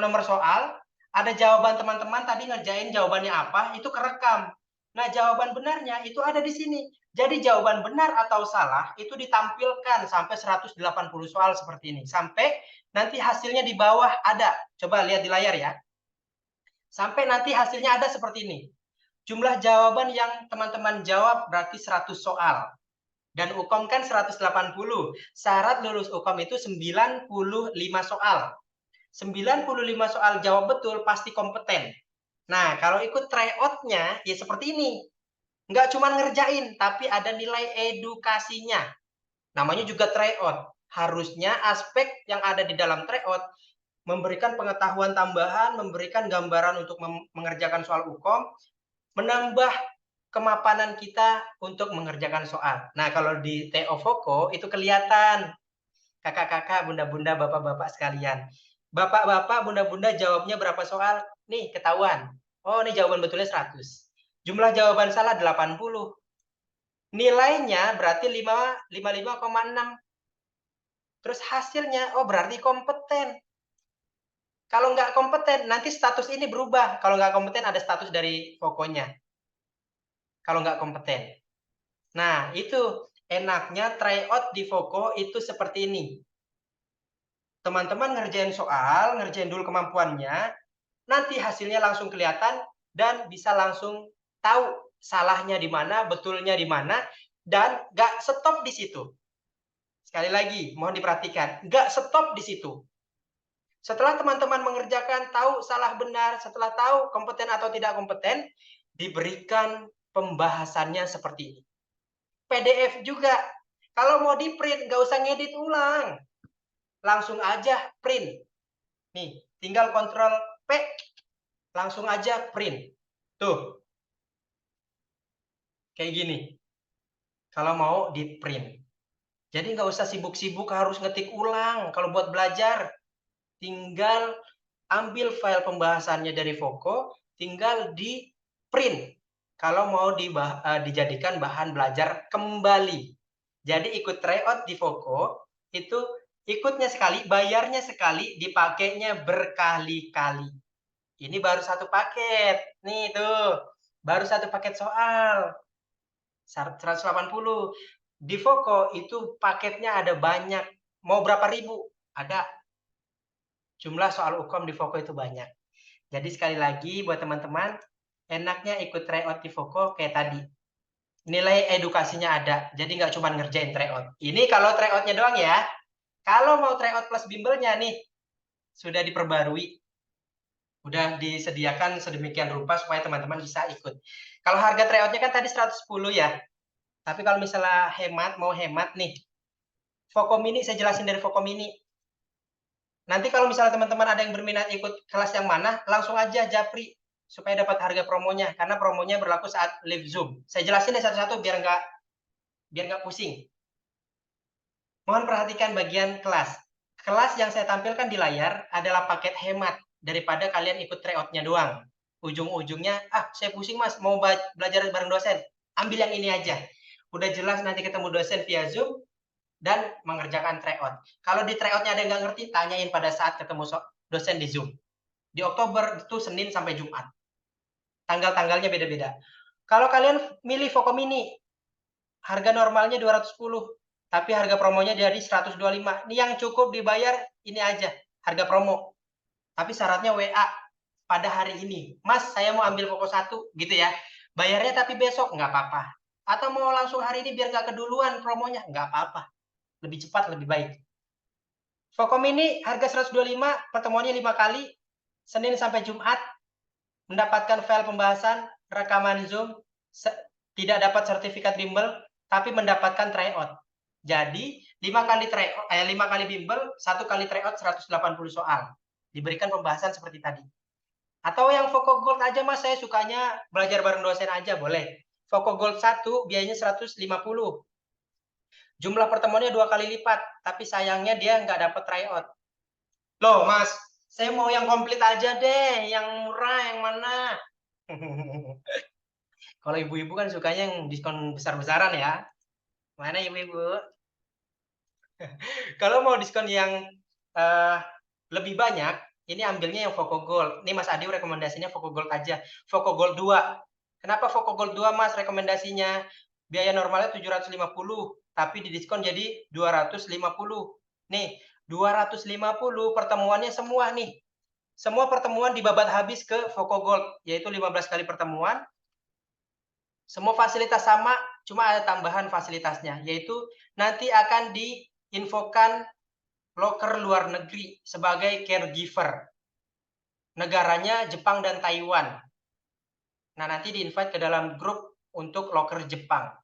nomor soal, ada jawaban teman-teman tadi ngerjain jawabannya apa, itu kerekam. Nah, jawaban benarnya itu ada di sini. Jadi jawaban benar atau salah itu ditampilkan sampai 180 soal seperti ini. Sampai nanti hasilnya di bawah ada. Coba lihat di layar ya. Sampai nanti hasilnya ada seperti ini. Jumlah jawaban yang teman-teman jawab berarti 100 soal. Dan UKOM kan 180. Syarat lulus UKOM itu 95 soal. 95 soal jawab betul pasti kompeten. Nah, kalau ikut tryout-nya ya seperti ini. Nggak cuma ngerjain, tapi ada nilai edukasinya. Namanya juga tryout. Harusnya aspek yang ada di dalam tryout memberikan pengetahuan tambahan, memberikan gambaran untuk mengerjakan soal UKOM, menambah kemapanan kita untuk mengerjakan soal. Nah, kalau di TO Voko itu kelihatan. Kakak-kakak, bunda-bunda, bapak-bapak sekalian. Bapak-bapak, bunda-bunda jawabnya berapa soal? Nih, ketahuan. Oh, ini jawaban betulnya 100. Jumlah jawaban salah 80. Nilainya berarti 55,6. Terus hasilnya, oh berarti kompeten. Kalau nggak kompeten, nanti status ini berubah. Kalau nggak kompeten, ada status dari Vokonya. Kalau nggak kompeten. Nah, itu enaknya tryout di Voko itu seperti ini. Teman-teman ngerjain soal, ngerjain dulu kemampuannya, nanti hasilnya langsung kelihatan dan bisa langsung tahu salahnya di mana, betulnya di mana, dan nggak stop di situ. Sekali lagi, mohon diperhatikan, nggak stop di situ. Setelah teman-teman mengerjakan, tahu salah benar, setelah tahu kompeten atau tidak kompeten, diberikan pembahasannya seperti ini. PDF juga. Kalau mau di print, nggak usah ngedit ulang. Langsung aja print. Nih, tinggal Ctrl P, langsung aja print. Tuh. Kayak gini. Kalau mau di print. Jadi nggak usah sibuk-sibuk harus ngetik ulang. Kalau buat belajar, tinggal ambil file pembahasannya dari Voko, tinggal di print. Kalau mau dijadikan bahan belajar kembali. Jadi ikut tryout di Voko, itu ikutnya sekali, bayarnya sekali, dipakainya berkali-kali. Ini baru satu paket. Nih tuh, baru satu paket soal. 180. Di Voko itu paketnya ada banyak. Mau berapa ribu? Ada. Jumlah soal UKOM di Voko itu banyak. Jadi sekali lagi buat teman-teman, enaknya ikut tryout di Voko kayak tadi. Nilai edukasinya ada, jadi nggak cuma ngerjain tryout. Ini kalau tryoutnya doang ya. Kalau mau tryout plus bimbelnya nih, sudah diperbarui. Udah disediakan sedemikian rupa supaya teman-teman bisa ikut. Kalau harga tryoutnya kan tadi 110 ya. Tapi kalau misalnya mau hemat nih, Voko Mini saya jelasin dari Voko Mini. Nanti kalau misalnya teman-teman ada yang berminat ikut kelas yang mana, langsung aja japri supaya dapat harga promonya, karena promonya berlaku saat live Zoom. Saya jelasin deh satu-satu biar nggak pusing. Mohon perhatikan bagian kelas. Kelas yang saya tampilkan di layar adalah paket hemat daripada kalian ikut tryout-nya doang. Ujung-ujungnya, saya pusing mas, mau belajar bareng dosen. Ambil yang ini aja. Udah jelas nanti ketemu dosen via Zoom, dan mengerjakan tryout. Kalau di tryout-nya ada yang nggak ngerti, tanyain pada saat ketemu dosen di Zoom. Di Oktober itu Senin sampai Jumat. Tanggal-tanggalnya beda-beda. Kalau kalian milih Voko Mini, harga normalnya 210, tapi harga promonya dari 125. Ini yang cukup dibayar ini aja, harga promo. Tapi syaratnya WA pada hari ini. Mas, saya mau ambil Voko 1 gitu ya. Bayarnya tapi besok, nggak apa-apa. Atau mau langsung hari ini biar nggak keduluan promonya, nggak apa-apa. Lebih cepat, lebih baik. Voko Mini harga 125, pertemuannya 5 kali, Senin sampai Jumat, mendapatkan file pembahasan, rekaman Zoom, tidak dapat sertifikat bimbel, tapi mendapatkan tryout. Jadi, 5 kali bimbel, 1 kali tryout 180 soal. Diberikan pembahasan seperti tadi. Atau yang Voko Gold aja mas, saya sukanya belajar bareng dosen aja, boleh. Voko Gold 1 biayanya 150. Jumlah pertemuannya 2 kali lipat, tapi sayangnya dia nggak dapat tryout. Loh mas, saya mau yang komplit aja deh, yang murah, yang mana? Kalau ibu-ibu kan sukanya yang diskon besar-besaran ya. Mana ibu-ibu? Kalau mau diskon yang lebih banyak, ini ambilnya yang Voko Gold. Ini Mas Adi rekomendasinya Voko Gold aja. Voko Gold 2. Kenapa Voko Gold 2 Mas rekomendasinya? Biaya normalnya 750, tapi didiskon jadi 250. Nih, 250 pertemuannya semua nih. Semua pertemuan dibabat habis ke Voko Gold, yaitu 15 kali pertemuan. Semua fasilitas sama, cuma ada tambahan fasilitasnya, yaitu nanti akan diinfokan loker luar negeri sebagai caregiver. Negaranya Jepang dan Taiwan. Nah, nanti di-invite ke dalam grup untuk loker Jepang.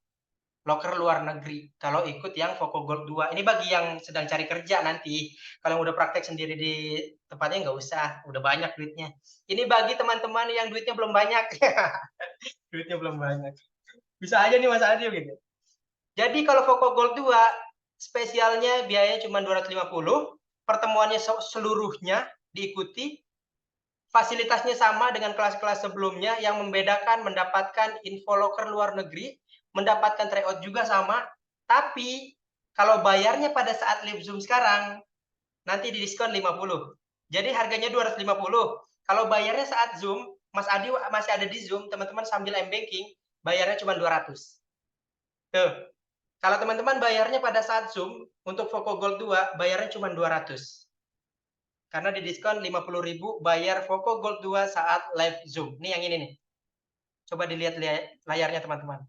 Loker luar negeri. Kalau ikut yang Voko Gold 2. Ini bagi yang sedang cari kerja nanti. Kalau yang udah praktek sendiri di tempatnya nggak usah. Udah banyak duitnya. Ini bagi teman-teman yang duitnya belum banyak. Duitnya belum banyak. Bisa aja nih Mas Adi gitu. Jadi kalau Voco Gold 2 spesialnya biayanya cuma 250, pertemuannya seluruhnya diikuti, fasilitasnya sama dengan kelas-kelas sebelumnya, yang membedakan mendapatkan info loker luar negeri, mendapatkan tryout juga sama, tapi kalau bayarnya pada saat live Zoom sekarang, nanti didiskon 50. Jadi harganya 250. Kalau bayarnya saat Zoom, Mas Adi masih ada di Zoom, teman-teman sambil m-banking, bayarnya cuma 200. Tuh. Kalau teman-teman bayarnya pada saat Zoom, untuk Voco Gold 2, bayarnya cuma 200. Karena didiskon 50.000 bayar Voco Gold 2 saat live Zoom. Nih yang ini nih. Coba dilihat layarnya teman-teman.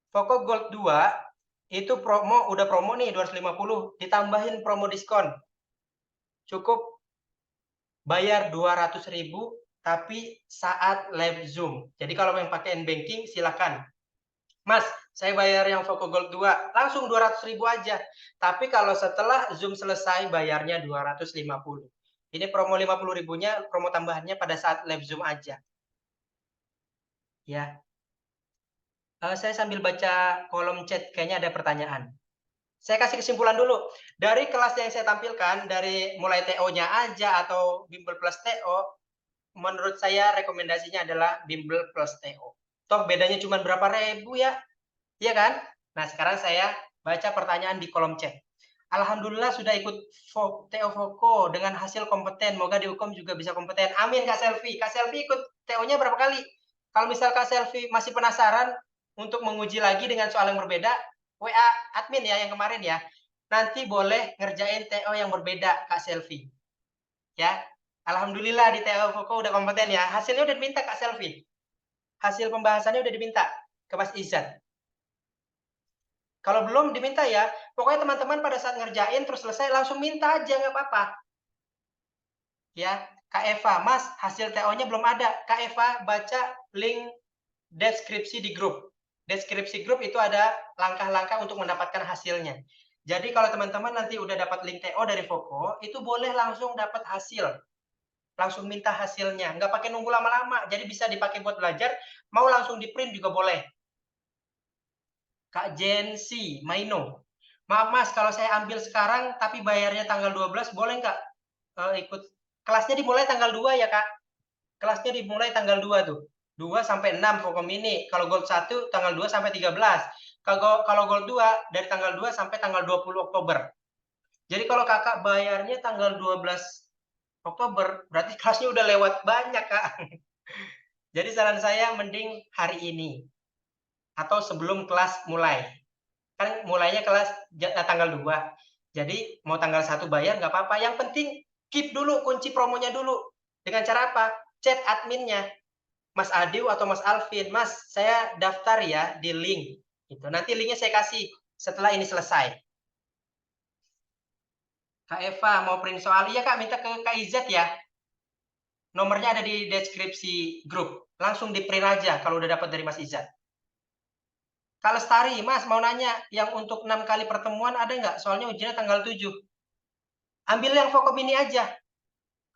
Voco Gold 2 itu udah promo nih 250, ditambahin promo diskon. Cukup bayar 200.000 tapi saat live Zoom. Jadi kalau yang pakai m-banking silakan. Mas, saya bayar yang Voco Gold 2 langsung 200.000 aja. Tapi kalau setelah Zoom selesai bayarnya 250. Ini promo 50.000-nya, promo tambahannya pada saat live Zoom aja. Ya. Saya sambil baca kolom chat, kayaknya ada pertanyaan. Saya kasih kesimpulan dulu. Dari kelas yang saya tampilkan, dari mulai TO-nya aja atau Bimbel plus TO, menurut saya rekomendasinya adalah Bimbel plus TO. Toh bedanya cuma berapa ribu ya? Iya kan? Nah, sekarang saya baca pertanyaan di kolom chat. Alhamdulillah sudah ikut TO Voco dengan hasil kompeten. Moga di hukum juga bisa kompeten. Amin Kak Selvi. Kak Selvi ikut TO-nya berapa kali? Kalau misal Kak Selvi masih penasaran untuk menguji lagi dengan soal yang berbeda, WA admin ya yang kemarin ya. Nanti boleh ngerjain TO yang berbeda Kak Selvi. Ya. Alhamdulillah di TO Voco udah kompeten ya. Hasilnya udah diminta Kak Selvi. Hasil pembahasannya udah diminta ke Mas Izan. Kalau belum diminta ya, pokoknya teman-teman pada saat ngerjain terus selesai langsung minta aja, nggak apa-apa. Ya, Kak Eva, Mas, hasil TO-nya belum ada. Kak Eva, baca link deskripsi di grup. Deskripsi grup itu ada langkah-langkah untuk mendapatkan hasilnya. Jadi kalau teman-teman nanti udah dapat link TO dari Voco, itu boleh langsung dapat hasil. Langsung minta hasilnya, nggak pakai nunggu lama-lama. Jadi bisa dipakai buat belajar, mau langsung di print juga boleh. Kak Jensi, Maino. Maaf Mas, kalau saya ambil sekarang tapi bayarnya tanggal 12, boleh nggak ikut? Kelasnya dimulai tanggal 2 ya Kak? Kelasnya dimulai tanggal 2 tuh. 2 sampai 6 Voco Mini. Kalau Gold 1 tanggal 2 sampai 13. Kalau Gold 2 dari tanggal 2 sampai tanggal 20 Oktober. Jadi kalau Kakak bayarnya tanggal 12 Oktober, berarti kelasnya udah lewat banyak Kak. Jadi saran saya mending hari ini atau sebelum kelas mulai. Kan mulainya kelas tanggal 2. Jadi mau tanggal 1 bayar nggak apa-apa. Yang penting keep dulu kunci promonya dulu. Dengan cara apa? Chat adminnya. Mas Adiu atau Mas Alvin. Mas, saya daftar ya di link. Gitu. Nanti linknya saya kasih setelah ini selesai. Kak Eva mau print soal? Iya Kak, minta ke Kak Izat ya. Nomornya ada di deskripsi grup. Langsung di print aja kalau udah dapat dari Mas Izat. Kak Lestari, Mas mau nanya, yang untuk 6 kali pertemuan ada nggak? Soalnya ujiannya tanggal 7. Ambil yang Voco Mini aja.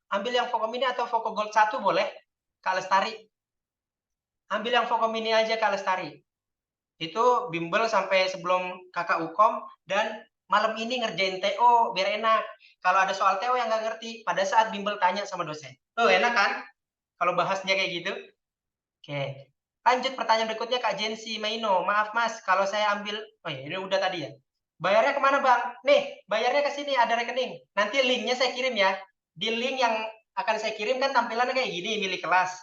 Ambil yang Voco Mini atau Voco Gold 1 boleh, Kak Lestari. Ambil yang Voco Mini aja, Kak Lestari. Itu bimbel sampai sebelum Kakak Ukom, dan malam ini ngerjain TO, biar enak. Kalau ada soal TO yang nggak ngerti, pada saat bimbel tanya sama dosen. Tuh, enak kan? Kalau bahasnya kayak gitu. Oke. Lanjut pertanyaan berikutnya Kak Jensi Maino. Maaf Mas, kalau saya ambil, oh ya ini udah tadi ya. Bayarnya kemana Bang? Nih, bayarnya ke sini ada rekening. Nanti linknya saya kirim ya. Di link yang akan saya kirim kan tampilannya kayak gini, milih kelas.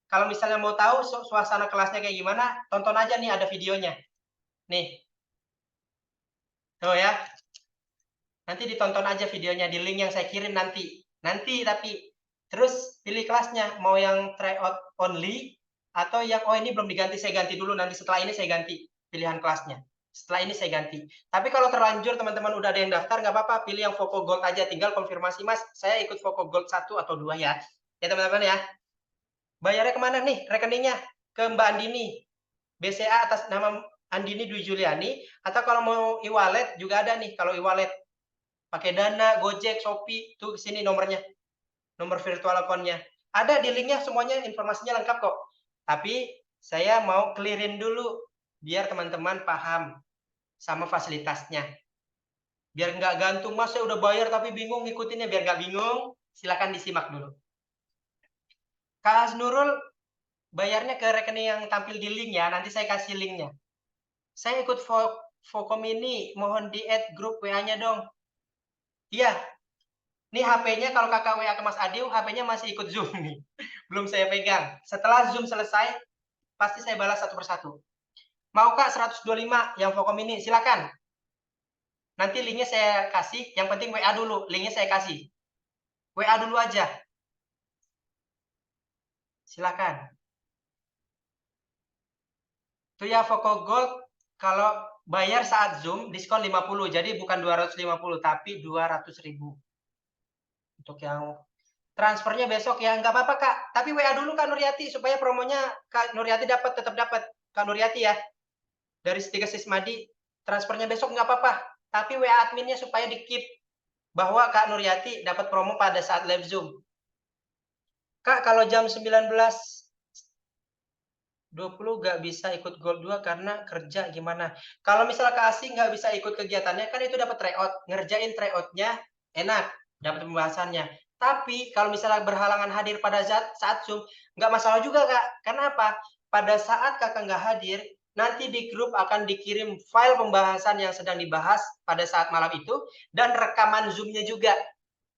Kalau misalnya mau tahu suasana kelasnya kayak gimana, tonton aja nih ada videonya. Nih. Tuh ya. Nanti ditonton aja videonya di link yang saya kirim nanti. Nanti tapi terus pilih kelasnya, mau yang tryout only atau yang ini belum diganti, saya ganti dulu, nanti setelah ini saya ganti pilihan kelasnya. Setelah ini saya ganti. Tapi kalau terlanjur teman-teman udah ada yang daftar, nggak apa-apa, pilih yang Voco Gold aja, tinggal konfirmasi Mas, saya ikut Voco Gold 1 atau 2 ya. Ya teman-teman ya. Bayarnya kemana nih rekeningnya? Ke Mbak Andini. BCA atas nama Andini Dwi Juliani, atau kalau mau e-wallet juga ada nih, kalau e-wallet pakai Dana, Gojek, Shopee, tuh sini nomornya. Nomor virtual account-nya. Ada di linknya semuanya, informasinya lengkap kok. Tapi saya mau clearin dulu biar teman-teman paham sama fasilitasnya. Biar nggak gantung, Mas saya udah bayar tapi bingung ngikutinnya. Biar nggak bingung, silakan disimak dulu. Kak Nurul bayarnya ke rekening yang tampil di link ya, nanti saya kasih linknya. Saya ikut Fokom ini, mohon di-add grup WA-nya dong. Iya, nih HP-nya kalau kakak WA ke Mas Adiu, HP-nya masih ikut Zoom nih. Belum saya pegang. Setelah Zoom selesai, pasti saya balas satu persatu. Mau Kak 125 yang Fokom ini, silakan. Nanti linknya saya kasih, yang penting WA dulu, linknya saya kasih. WA dulu aja. Silakan. Itu ya Foko Gold, kalau bayar saat Zoom, diskon 50, jadi bukan 250, tapi 200.000. Untuk yang transfernya besok ya, nggak apa-apa Kak. Tapi WA dulu Kak Nuryati, supaya promonya Kak Nuryati tetap dapat. Kak Nuryati ya, dari Tiga Sismadi, transfernya besok nggak apa-apa. Tapi WA adminnya supaya di-keep bahwa Kak Nuryati dapat promo pada saat live Zoom. Kak, kalau jam 19.20 nggak bisa ikut Gold 2 karena kerja gimana? Kalau misalnya Kak Asih nggak bisa ikut kegiatannya, kan itu dapat tryout. Ngerjain tryoutnya enak, dapat pembahasannya. Tapi kalau misalnya berhalangan hadir pada saat Zoom, nggak masalah juga Kak. Karena apa? Pada saat Kakak nggak hadir, nanti di grup akan dikirim file pembahasan yang sedang dibahas pada saat malam itu, dan rekaman Zoom-nya juga.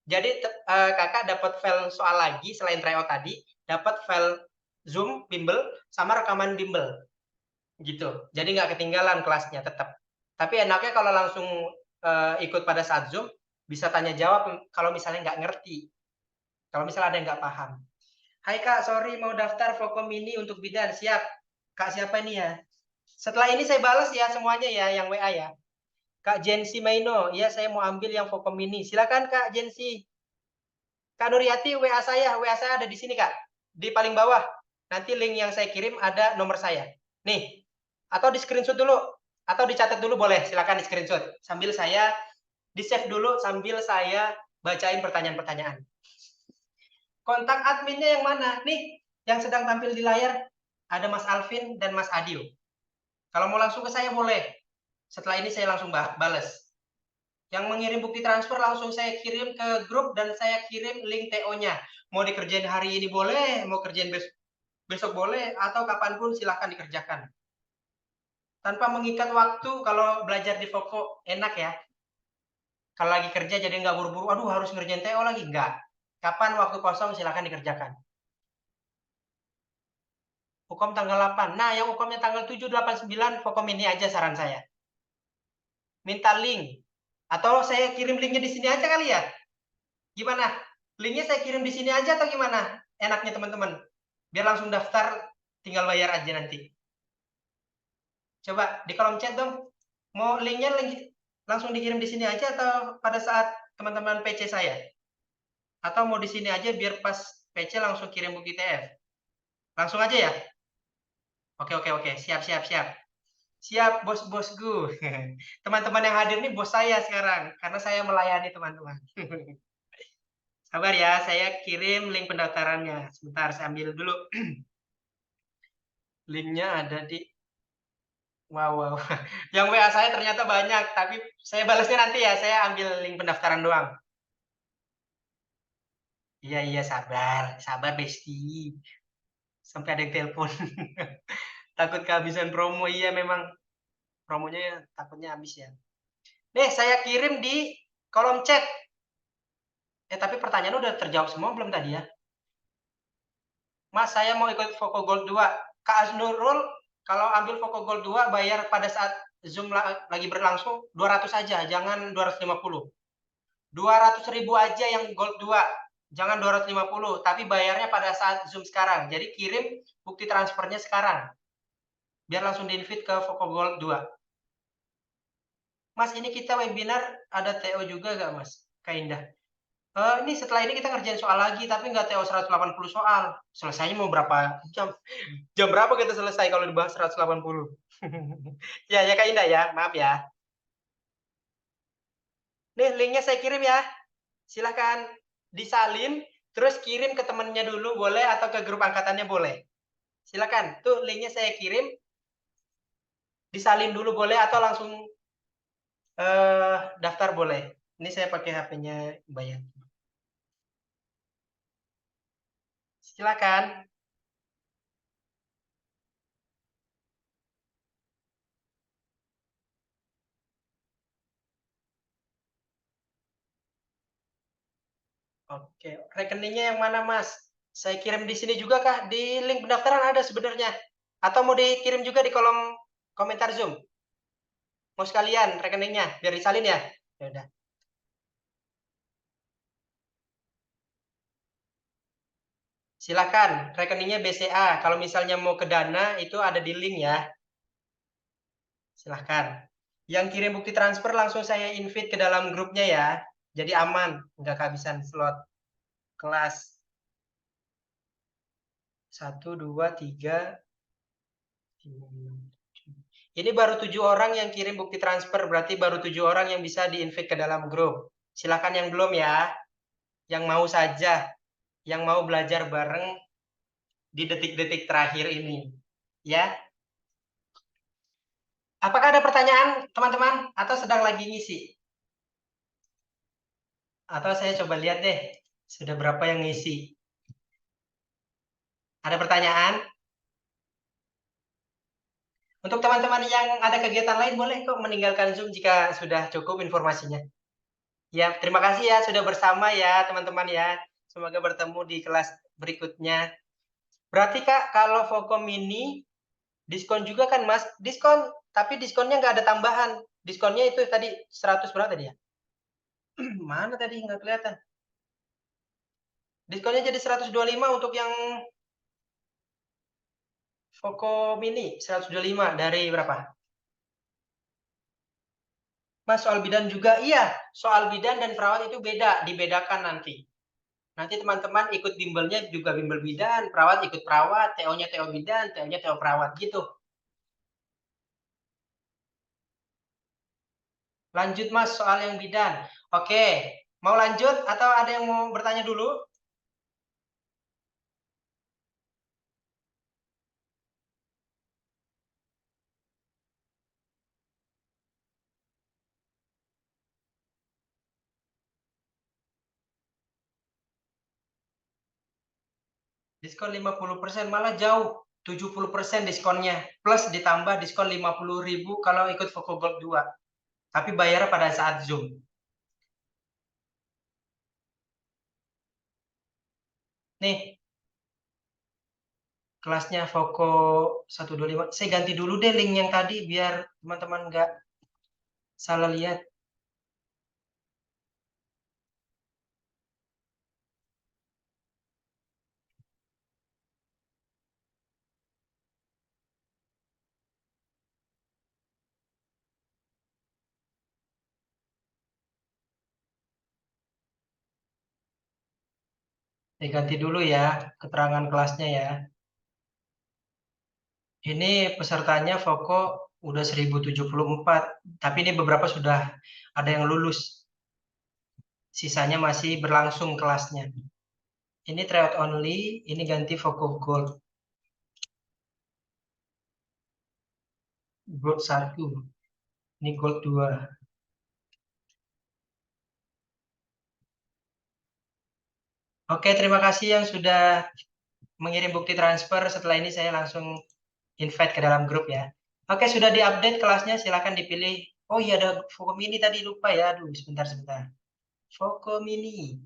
Jadi Kakak dapat file soal lagi selain tryout tadi, dapat file Zoom, bimbel, sama rekaman bimbel. Gitu. Jadi nggak ketinggalan kelasnya tetap. Tapi enaknya kalau langsung ikut pada saat Zoom, bisa tanya jawab kalau misalnya nggak ngerti. Kalau misalnya ada yang nggak paham. Hai Kak, sorry mau daftar Fokom ini untuk bidan. Siap. Kak siapa ini ya? Setelah ini saya balas ya semuanya ya, yang WA ya. Kak Jensi Maino, ya saya mau ambil yang Fokom ini. Silakan Kak Jensi. Kak Nuryati, WA saya ada di sini Kak. Di paling bawah. Nanti link yang saya kirim ada nomor saya. Nih, atau di screenshot dulu, atau dicatat dulu boleh, silakan di screenshot. Sambil saya di-save dulu, sambil saya bacain pertanyaan-pertanyaan. Kontak adminnya yang mana? Nih, yang sedang tampil di layar, ada Mas Alvin dan Mas Adio. Kalau mau langsung ke saya boleh. Setelah ini saya langsung balas. Yang mengirim bukti transfer langsung saya kirim ke grup dan saya kirim link TO-nya. Mau dikerjain hari ini boleh, mau kerjain besok boleh, atau kapanpun silahkan dikerjakan. Tanpa mengikat waktu, kalau belajar di Foko enak ya. Kalau lagi kerja jadi nggak buru-buru, aduh harus ngerjain TO lagi. Nggak. Kapan waktu kosong silahkan dikerjakan. Hukum tanggal 8. Nah, yang hukumnya tanggal 7, 8, 9, Fokom ini aja saran saya. Minta link. Atau saya kirim linknya di sini aja kali ya. Gimana? Linknya saya kirim di sini aja atau gimana? Enaknya teman-teman. Biar langsung daftar, tinggal bayar aja nanti. Coba di kolom chat dong. Mau linknya langsung dikirim di sini aja atau pada saat teman-teman PC saya? Atau mau di sini aja biar pas PC langsung kirim bukti TF? Langsung aja ya? Oke. Siap. Siap, bos-bosku. Teman-teman yang hadir nih bos saya sekarang. Karena saya melayani teman-teman. Sabar ya, saya kirim link pendaftarannya. Sebentar, saya ambil dulu. Linknya ada di... Wow. Yang WA saya ternyata banyak, tapi saya balasnya nanti ya. Saya ambil link pendaftaran doang. Iya, sabar Besti. Sampai ada yang telepon. Takut kehabisan promo, iya memang. Promonya ya, takutnya habis ya. Nih, saya kirim di kolom chat. Tapi pertanyaan udah terjawab semua belum tadi ya? Mas, saya mau ikut Foko Gold 2. Kak Aznurul, kalau ambil Foko Gold 2, bayar pada saat Zoom lagi berlangsung, 200 aja, jangan 250. 200.000 aja yang Gold 2. Jangan 250, tapi bayarnya pada saat Zoom sekarang. Jadi kirim bukti transfernya sekarang. Biar langsung di-invite ke Foko Gold 2. Mas, ini kita webinar ada TO juga nggak, Mas? Kak Indah. Ini setelah ini kita ngerjain soal lagi, tapi nggak TO 180 soal. Selesainya mau berapa jam? Jam berapa kita selesai kalau dibahas 180? Ya Kak Indah ya, maaf ya. Nih, linknya saya kirim ya. Silahkan disalin, terus kirim ke temennya dulu boleh, atau ke grup angkatannya boleh. Silakan, tuh linknya saya kirim. disalin dulu boleh atau langsung daftar boleh. Ini saya pakai HP-nya Bayan. Silakan. Oke, rekeningnya yang mana, Mas? Saya kirim di sini juga kah? Di link pendaftaran ada sebenarnya. Atau mau dikirim juga di kolom komentar Zoom? Mau sekalian rekeningnya biar disalin ya? Ya udah. Silakan, rekeningnya BCA. Kalau misalnya mau ke Dana itu ada di link ya. Silahkan. Yang kirim bukti transfer langsung saya invite ke dalam grupnya ya. Jadi aman, nggak kehabisan slot kelas. 1, 2, 3. Ini baru 7 orang yang kirim bukti transfer, berarti baru 7 orang yang bisa di-invite ke dalam grup. Silakan yang belum ya, yang mau saja, yang mau belajar bareng di detik-detik terakhir ini. Ya. Apakah ada pertanyaan, teman-teman? Atau sedang lagi ngisi? Atau saya coba lihat deh, sudah berapa yang ngisi? Ada pertanyaan? Untuk teman-teman yang ada kegiatan lain, boleh kok meninggalkan Zoom jika sudah cukup informasinya. Ya, terima kasih ya sudah bersama ya teman-teman ya. Semoga bertemu di kelas berikutnya. Berarti Kak, kalau Fokom ini diskon juga kan Mas? Diskon, tapi diskonnya nggak ada tambahan. Diskonnya itu tadi 100 berapa tadi ya? Mana tadi nggak kelihatan. Diskonnya jadi 125 untuk yang Fokom ini 125 dari berapa? Mas, soal bidan juga iya. Soal bidan dan perawat itu beda, dibedakan nanti. Nanti teman-teman ikut bimbelnya juga bimbel bidan, perawat ikut perawat, TO-nya TO bidan, TO-nya TO perawat gitu. Lanjut Mas soal yang bidan. Oke, mau lanjut atau ada yang mau bertanya dulu? Diskon 50% malah jauh. 70% diskonnya. Plus ditambah diskon 50.000 kalau ikut Foco Gold 2. Tapi bayar pada saat Zoom. Nih, kelasnya Foco 125. Saya ganti dulu deh link yang tadi biar teman-teman nggak salah lihat. Saya ganti dulu ya keterangan kelasnya ya. Ini pesertanya Foco udah 1074, tapi ini beberapa sudah ada yang lulus. Sisanya masih berlangsung kelasnya. Ini tryout only, ini ganti Foco Gold. Gold 1. Ini Gold 2. Oke, terima kasih yang sudah mengirim bukti transfer. Setelah ini saya langsung invite ke dalam grup ya. Oke, sudah diupdate kelasnya, silakan dipilih. Oh iya, ada Foco Mini tadi, lupa ya. Aduh, sebentar. Foco Mini.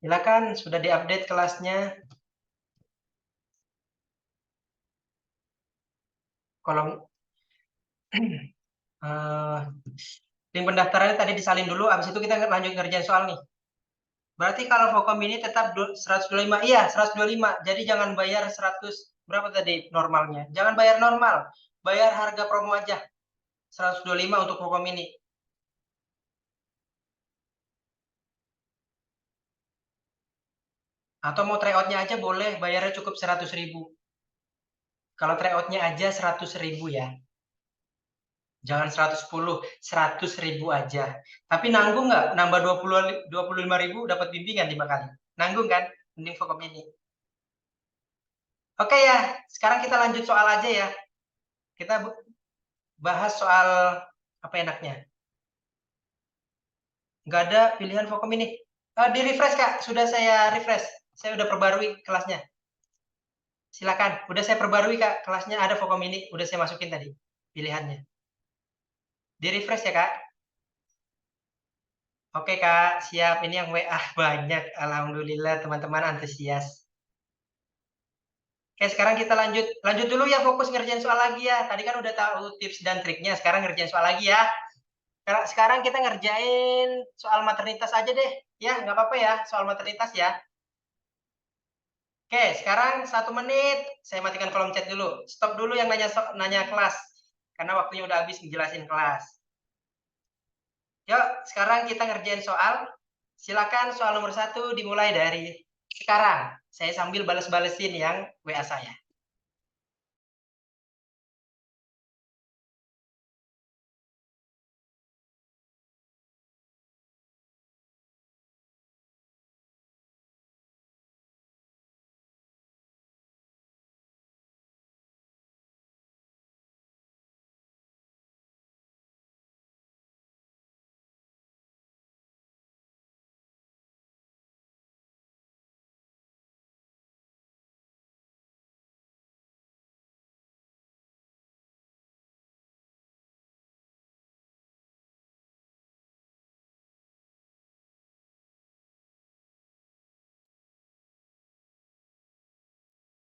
Silakan, sudah diupdate kelasnya. Kolom link pendaftarannya tadi disalin dulu, habis itu kita lanjut ngerjain soal nih. Berarti kalau Fokom ini tetap 125, iya 125. Jadi jangan bayar 100, berapa tadi normalnya? Jangan bayar normal, bayar harga promo aja. 125 untuk Fokom ini. Atau mau tryoutnya aja boleh, bayarnya cukup 100.000. Kalau tryoutnya aja 100.000 ya. Jangan 110, 100.000 aja. Tapi nanggung nggak? Nambah 25.000 dapat bimbingan 5 kali. Nanggung kan? Mending Vkom ini. Oke ya, sekarang kita lanjut soal aja ya. Kita bahas soal apa enaknya. Nggak ada pilihan Vkom ini. Di refresh Kak, sudah saya refresh. Saya udah perbarui kelasnya. Silakan, udah saya perbarui Kak, kelasnya ada Vkom ini, udah saya masukin tadi pilihannya. Di refresh ya Kak. Oke Kak, siap. Ini yang WA banyak. Alhamdulillah teman-teman antusias. Oke, sekarang kita lanjut dulu ya, fokus ngerjain soal lagi ya. Tadi kan udah tahu tips dan triknya, sekarang ngerjain soal lagi ya. Sekarang kita ngerjain soal maternitas aja deh. Ya, nggak apa-apa ya, soal maternitas ya. Oke, sekarang 1 menit. Saya matikan kolom chat dulu. Stop dulu yang nanya kelas. Karena waktunya udah habis ngejelasin kelas. Yuk, sekarang kita ngerjain soal. Silakan soal nomor 1 dimulai dari sekarang. Saya sambil bales-balesin yang WA saya.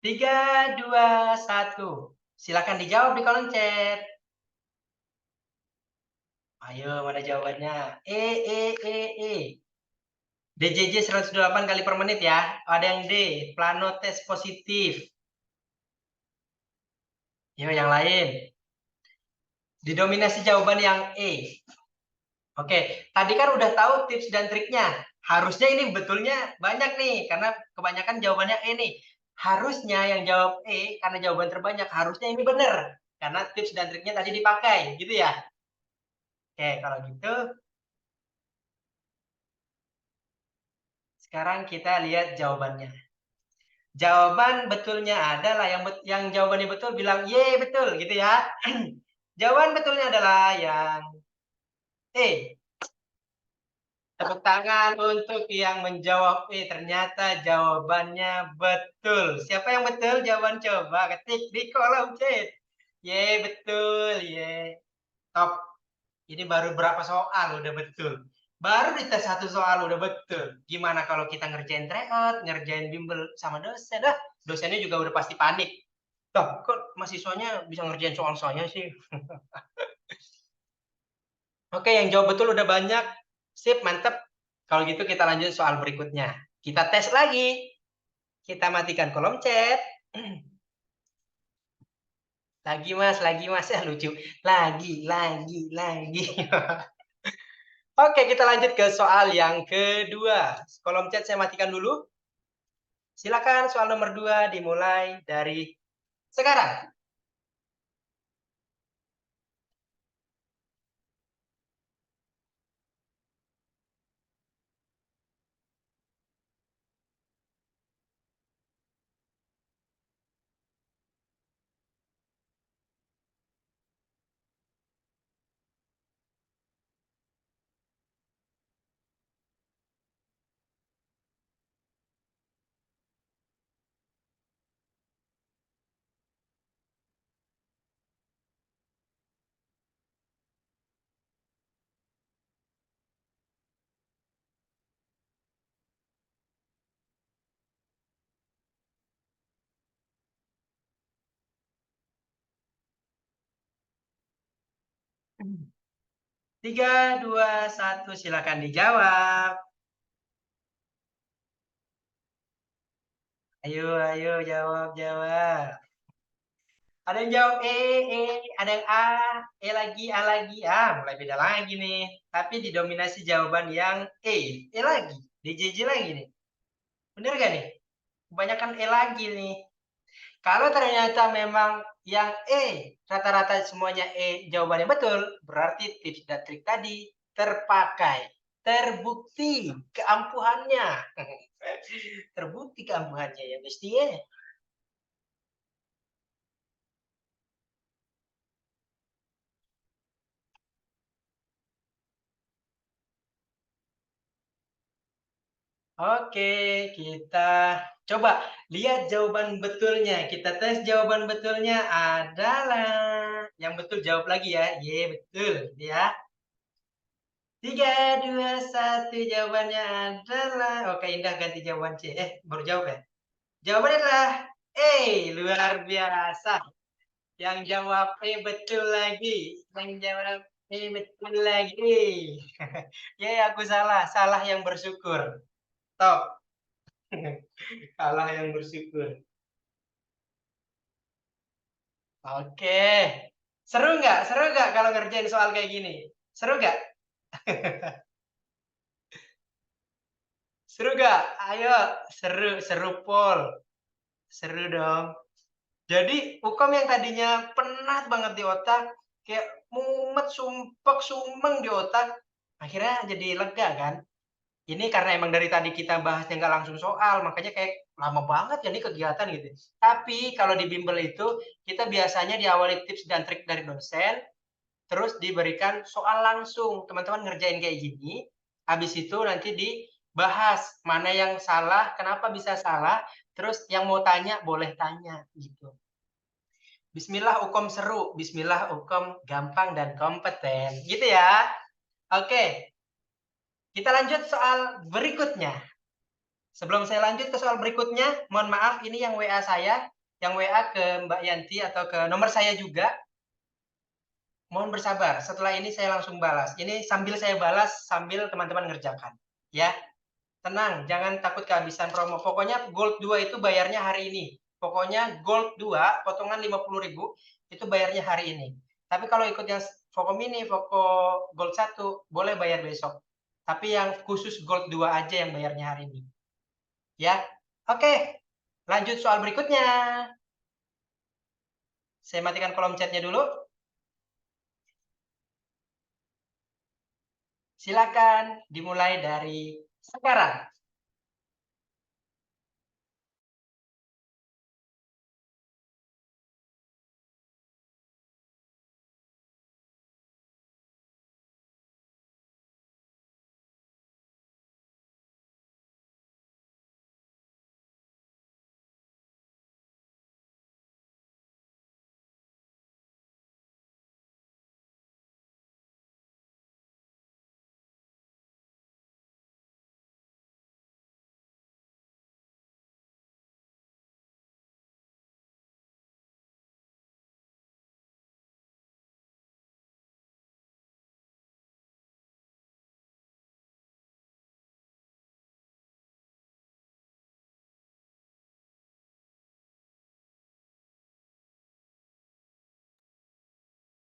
Tiga, 2, 1. Silakan dijawab di kolom chat. Ayo, mana jawabannya? E. DJJ 108 kali per menit ya. Ada yang D, plano tes positif. Yuk, yang lain. Didominasi jawaban yang E. Oke, tadi kan udah tahu tips dan triknya. Harusnya ini betulnya banyak nih, karena kebanyakan jawabannya E nih. Harusnya yang jawab E, karena jawaban terbanyak, harusnya ini benar. Karena tips dan triknya tadi dipakai, gitu ya. Oke, kalau gitu, sekarang kita lihat jawabannya. Jawaban betulnya adalah yang jawabannya betul bilang, ye betul, gitu ya. Jawaban betulnya adalah yang E. Tepuk tangan untuk yang menjawab E. Ternyata jawabannya betul. Siapa yang betul jawaban? Coba ketik di kolom chat. Ye, betul. Ye. Top. Ini baru berapa soal udah betul. Baru dites 1 soal udah betul. Gimana kalau kita ngerjain tryout, ngerjain bimbel sama dosen? Dosennya juga udah pasti panik. Toh, kok mahasiswanya bisa ngerjain soal saya sih? Oke, yang jawab betul udah banyak. Sip, mantep. Kalau gitu kita lanjut soal berikutnya. Kita tes lagi. Kita matikan kolom chat. Lagi mas, ya lucu. Lagi. Oke, kita lanjut ke soal yang kedua. Kolom chat saya matikan dulu. Silakan soal nomor 2 dimulai dari sekarang. Tiga, 2, 1, silakan dijawab. Ayo, jawab. Ada yang jawab ada yang A, A lagi. Mulai beda lagi nih. Tapi didominasi jawaban yang E lagi. DJJ lagi nih. Bener gak nih? Kebanyakan E lagi nih. Kalau ternyata memang yang E, rata-rata semuanya E jawabannya betul, berarti tips dan trik tadi terpakai, terbukti keampuhannya. Terbukti keampuhannya ya Besti ya. Oke, kita coba lihat jawaban betulnya. Kita tes jawaban betulnya adalah yang betul jawab lagi ya. Ye, betul ya. 3, 2, 1 jawabannya adalah oke, Indah ganti jawaban C. Baru jawab ya? Jawabannya adalah luar biasa. Yang jawab betul lagi. Yang jawab betul lagi. Aku salah yang bersyukur. Top. Kalah yang bersyukur. Oke. Seru nggak kalau ngerjain soal kayak gini? Seru nggak? Seru nggak? Ayo, seru Pol. Seru dong. Jadi hukum yang tadinya penat banget di otak, kayak mumet, sumpek, sumeng di otak, akhirnya jadi lega kan? Ini karena emang dari tadi kita bahasnya nggak langsung soal, makanya kayak lama banget ya ini kegiatan gitu. Tapi kalau di bimbel itu, kita biasanya diawali tips dan trik dari dosen, terus diberikan soal langsung. Teman-teman ngerjain kayak gini, habis itu nanti dibahas mana yang salah, kenapa bisa salah, terus yang mau tanya boleh tanya gitu. Bismillah hukum seru, bismillah hukum gampang dan kompeten. Gitu ya. Oke. Kita lanjut soal berikutnya. Sebelum saya lanjut ke soal berikutnya, mohon maaf ini yang WA saya, yang WA ke Mbak Yanti atau ke nomor saya juga. Mohon bersabar, setelah ini saya langsung balas. Ini sambil saya balas, sambil teman-teman ngerjakan. Ya, tenang, jangan takut kehabisan promo. Pokoknya Gold 2 itu bayarnya hari ini. Pokoknya Gold 2, potongan 50.000, itu bayarnya hari ini. Tapi kalau ikut yang Voko Mini, Voko Gold 1, boleh bayar besok. Tapi yang khusus Gold 2 aja yang bayarnya hari ini. Ya, oke. Lanjut soal berikutnya. Saya matikan kolom chatnya dulu. Silakan dimulai dari sekarang.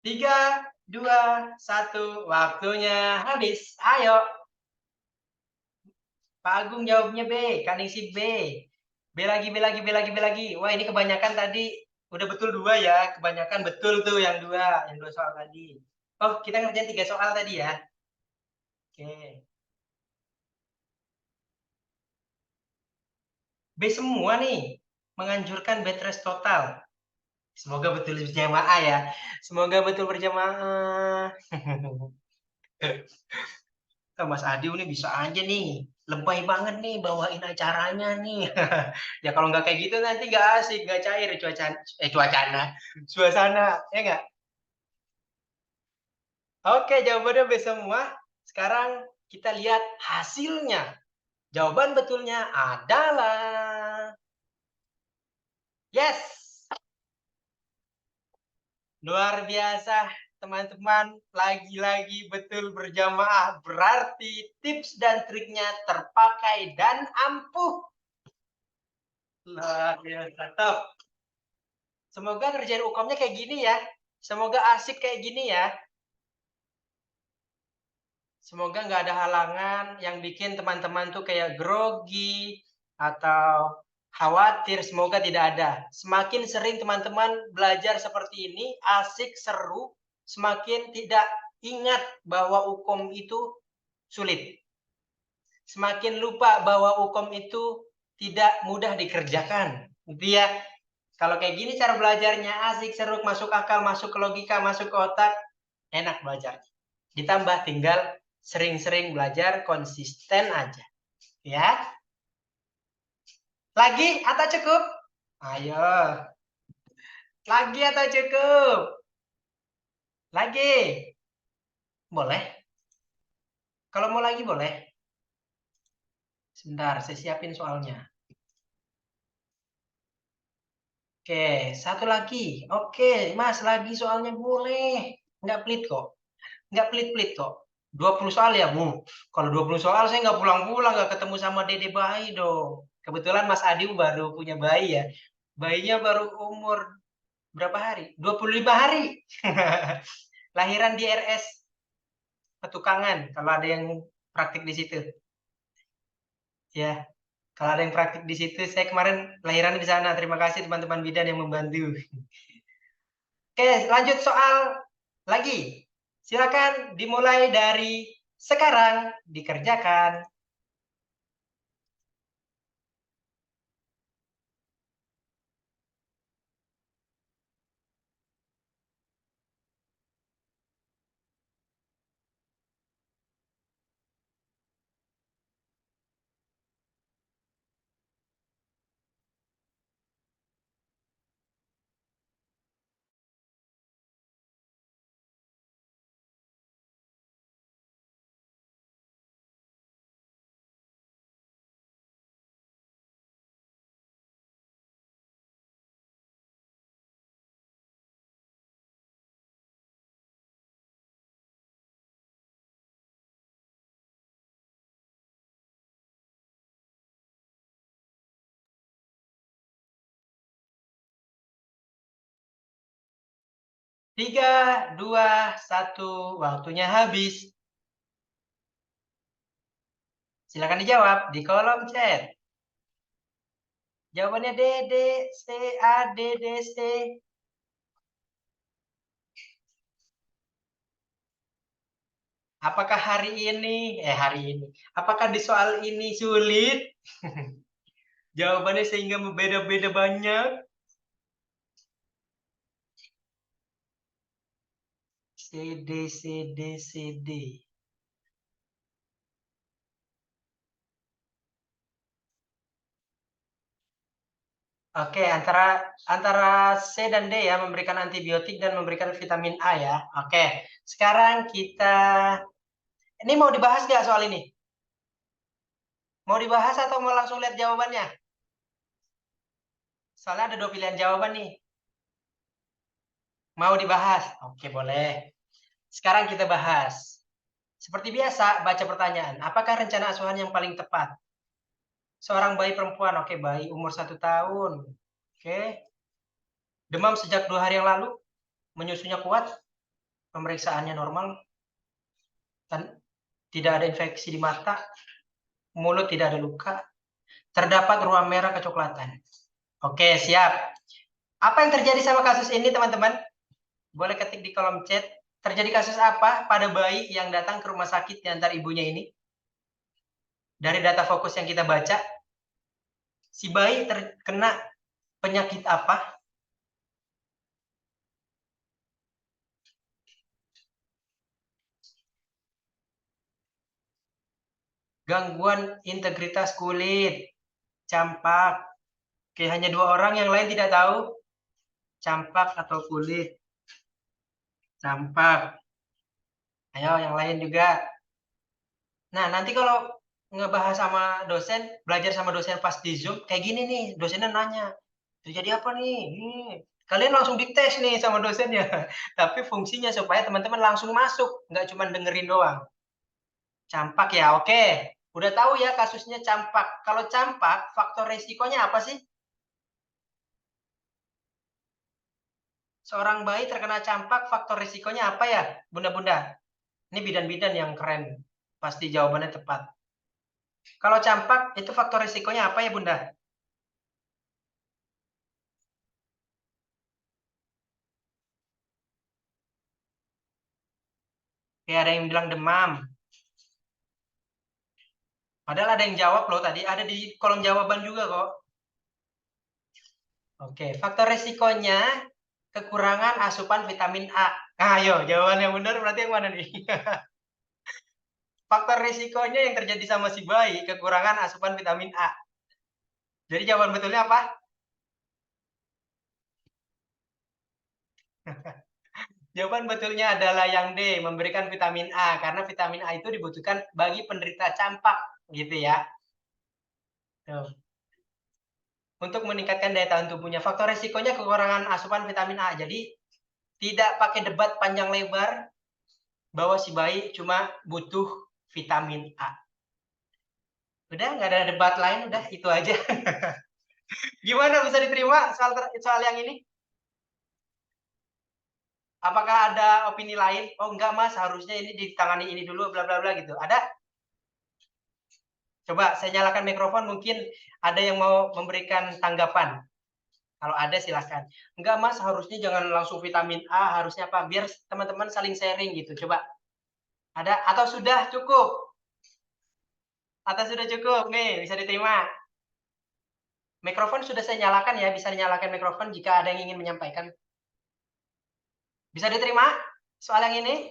Tiga, 2, 1, waktunya habis. Ayo. Pak Agung jawabnya B, Kaningsi B. B lagi, B lagi, B lagi, B lagi. Wah, ini kebanyakan tadi udah betul 2 ya. Kebanyakan betul tuh yang 2 soal tadi. Oh, kita ngerjain 3 soal tadi ya. Oke. B semua nih, menganjurkan bed rest total. Semoga betul berjamaah ya. Semoga betul berjamaah. Mas Adi ini bisa aja nih. Lebay banget nih bawain acaranya nih. Ya kalau nggak kayak gitu nanti nggak asik, nggak cair suasana, ya nggak? Oke, jawabannya B semua. Sekarang kita lihat hasilnya. Jawaban betulnya adalah yes. Luar biasa, teman-teman. Lagi-lagi betul berjamaah. Berarti tips dan triknya terpakai dan ampuh. Luar biasa, top. Semoga ngerjain UKM-nya kayak gini ya. Semoga asik kayak gini ya. Semoga nggak ada halangan yang bikin teman-teman tuh kayak grogi atau Khawatir, semoga tidak ada. Semakin sering teman-teman belajar seperti ini, asik, seru, semakin tidak ingat bahwa hukum itu sulit. Semakin lupa bahwa hukum itu tidak mudah dikerjakan. Gitu ya. Kalau kayak gini cara belajarnya asik, seru, masuk akal, masuk ke logika, masuk ke otak, enak belajar. Ditambah tinggal sering-sering belajar, konsisten aja. Ya. Lagi atau cukup? Ayo. Lagi atau cukup? Lagi. Boleh? Kalau mau lagi boleh. Sebentar, saya siapin soalnya. Oke, satu lagi. Oke, Mas, lagi soalnya boleh. Nggak pelit kok. Nggak pelit-pelit kok. 20 soal ya, Bu. Kalau 20 soal saya nggak pulang-pulang, nggak ketemu sama dede bayi dong. Kebetulan Mas Adi baru punya bayi ya. Bayinya baru umur berapa hari? 25 hari. Lahiran di RS Petukangan, kalau ada yang praktik di situ. Ya, kalau ada yang praktik di situ, saya kemarin lahirannya di sana. Terima kasih teman-teman bidan yang membantu. Oke, lanjut soal lagi. Silakan dimulai dari sekarang, dikerjakan. Tiga, dua, satu, waktunya habis. Silakan dijawab di kolom chat. Jawabannya D, C, A, D, C. Apakah hari ini, apakah di soal ini sulit? Jawabannya sehingga berbeda-beda banyak. CD, CD, CD. Oke, antara C dan D ya, memberikan antibiotik dan memberikan vitamin A ya. Oke, sekarang kita, ini mau dibahas nggak soal ini? Mau dibahas atau mau langsung lihat jawabannya? Soalnya ada 2 pilihan jawaban nih. Mau dibahas? Oke, boleh. Sekarang kita bahas. Seperti biasa, baca pertanyaan. Apakah rencana asuhan yang paling tepat? Seorang bayi perempuan, oke, bayi umur 1 tahun. Oke. Demam sejak 2 hari yang lalu, menyusunya kuat, pemeriksaannya normal, dan tidak ada infeksi di mata, mulut tidak ada luka, terdapat ruam merah kecoklatan. Oke, siap. Apa yang terjadi sama kasus ini, teman-teman? Boleh ketik di kolom chat. Terjadi kasus apa pada bayi yang datang ke rumah sakit diantar ibunya ini? Dari data fokus yang kita baca, si bayi terkena penyakit apa? Gangguan integritas kulit, campak. Oke, hanya 2 orang, yang lain tidak tahu. Campak atau kulit. Campak. Ayo, yang lain juga. Nah, nanti kalau ngebahas sama dosen, belajar sama dosen pas di Zoom, kayak gini nih, dosennya nanya, terjadi apa nih? Kalian langsung dites nih sama dosennya. Tapi fungsinya supaya teman-teman langsung masuk, nggak cuma dengerin doang. Campak ya, oke. Udah tahu ya kasusnya campak. Kalau campak, faktor resikonya apa sih? Seorang bayi terkena campak, faktor resikonya apa ya, bunda-bunda? Ini bidan-bidan yang keren. Pasti jawabannya tepat. Kalau campak, itu faktor resikonya apa ya, bunda? Kayak ada yang bilang demam. Padahal ada yang jawab loh tadi, ada di kolom jawaban juga kok. Oke, faktor resikonya kekurangan asupan vitamin A. Nah, ayo, jawaban yang benar berarti yang mana nih? Faktor resikonya yang terjadi sama si bayi, kekurangan asupan vitamin A. Jadi jawaban betulnya apa? Jawaban betulnya adalah yang D, memberikan vitamin A. Karena vitamin A itu dibutuhkan bagi penderita campak, gitu ya. Tuh. Untuk meningkatkan daya tahan tubuhnya. Faktor resikonya kekurangan asupan vitamin A. Jadi, tidak pakai debat panjang lebar, bahwa si bayi cuma butuh vitamin A. Udah, nggak ada debat lain, udah itu aja. Gimana, bisa diterima soal yang ini? Apakah ada opini lain? Oh enggak mas, harusnya ini ditangani ini dulu, bla bla bla gitu. Ada? Coba saya nyalakan mikrofon, mungkin ada yang mau memberikan tanggapan. Kalau ada silahkan. Enggak mas, harusnya jangan langsung vitamin A, harusnya apa? Biar teman-teman saling sharing gitu. Coba. Ada? Atau sudah cukup? Atau sudah cukup? Nih, bisa diterima. Mikrofon sudah saya nyalakan ya, bisa dinyalakan mikrofon jika ada yang ingin menyampaikan. Bisa diterima soal yang ini?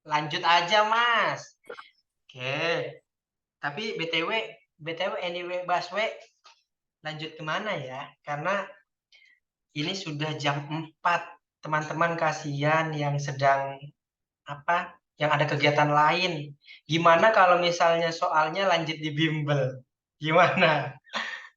Lanjut aja, Mas. Oke. Tapi BTW anyway, Baswe, lanjut kemana ya? Karena ini sudah jam 4. Teman-teman kasihan yang sedang apa? Yang ada kegiatan lain. Gimana kalau misalnya soalnya lanjut di bimbel? Gimana?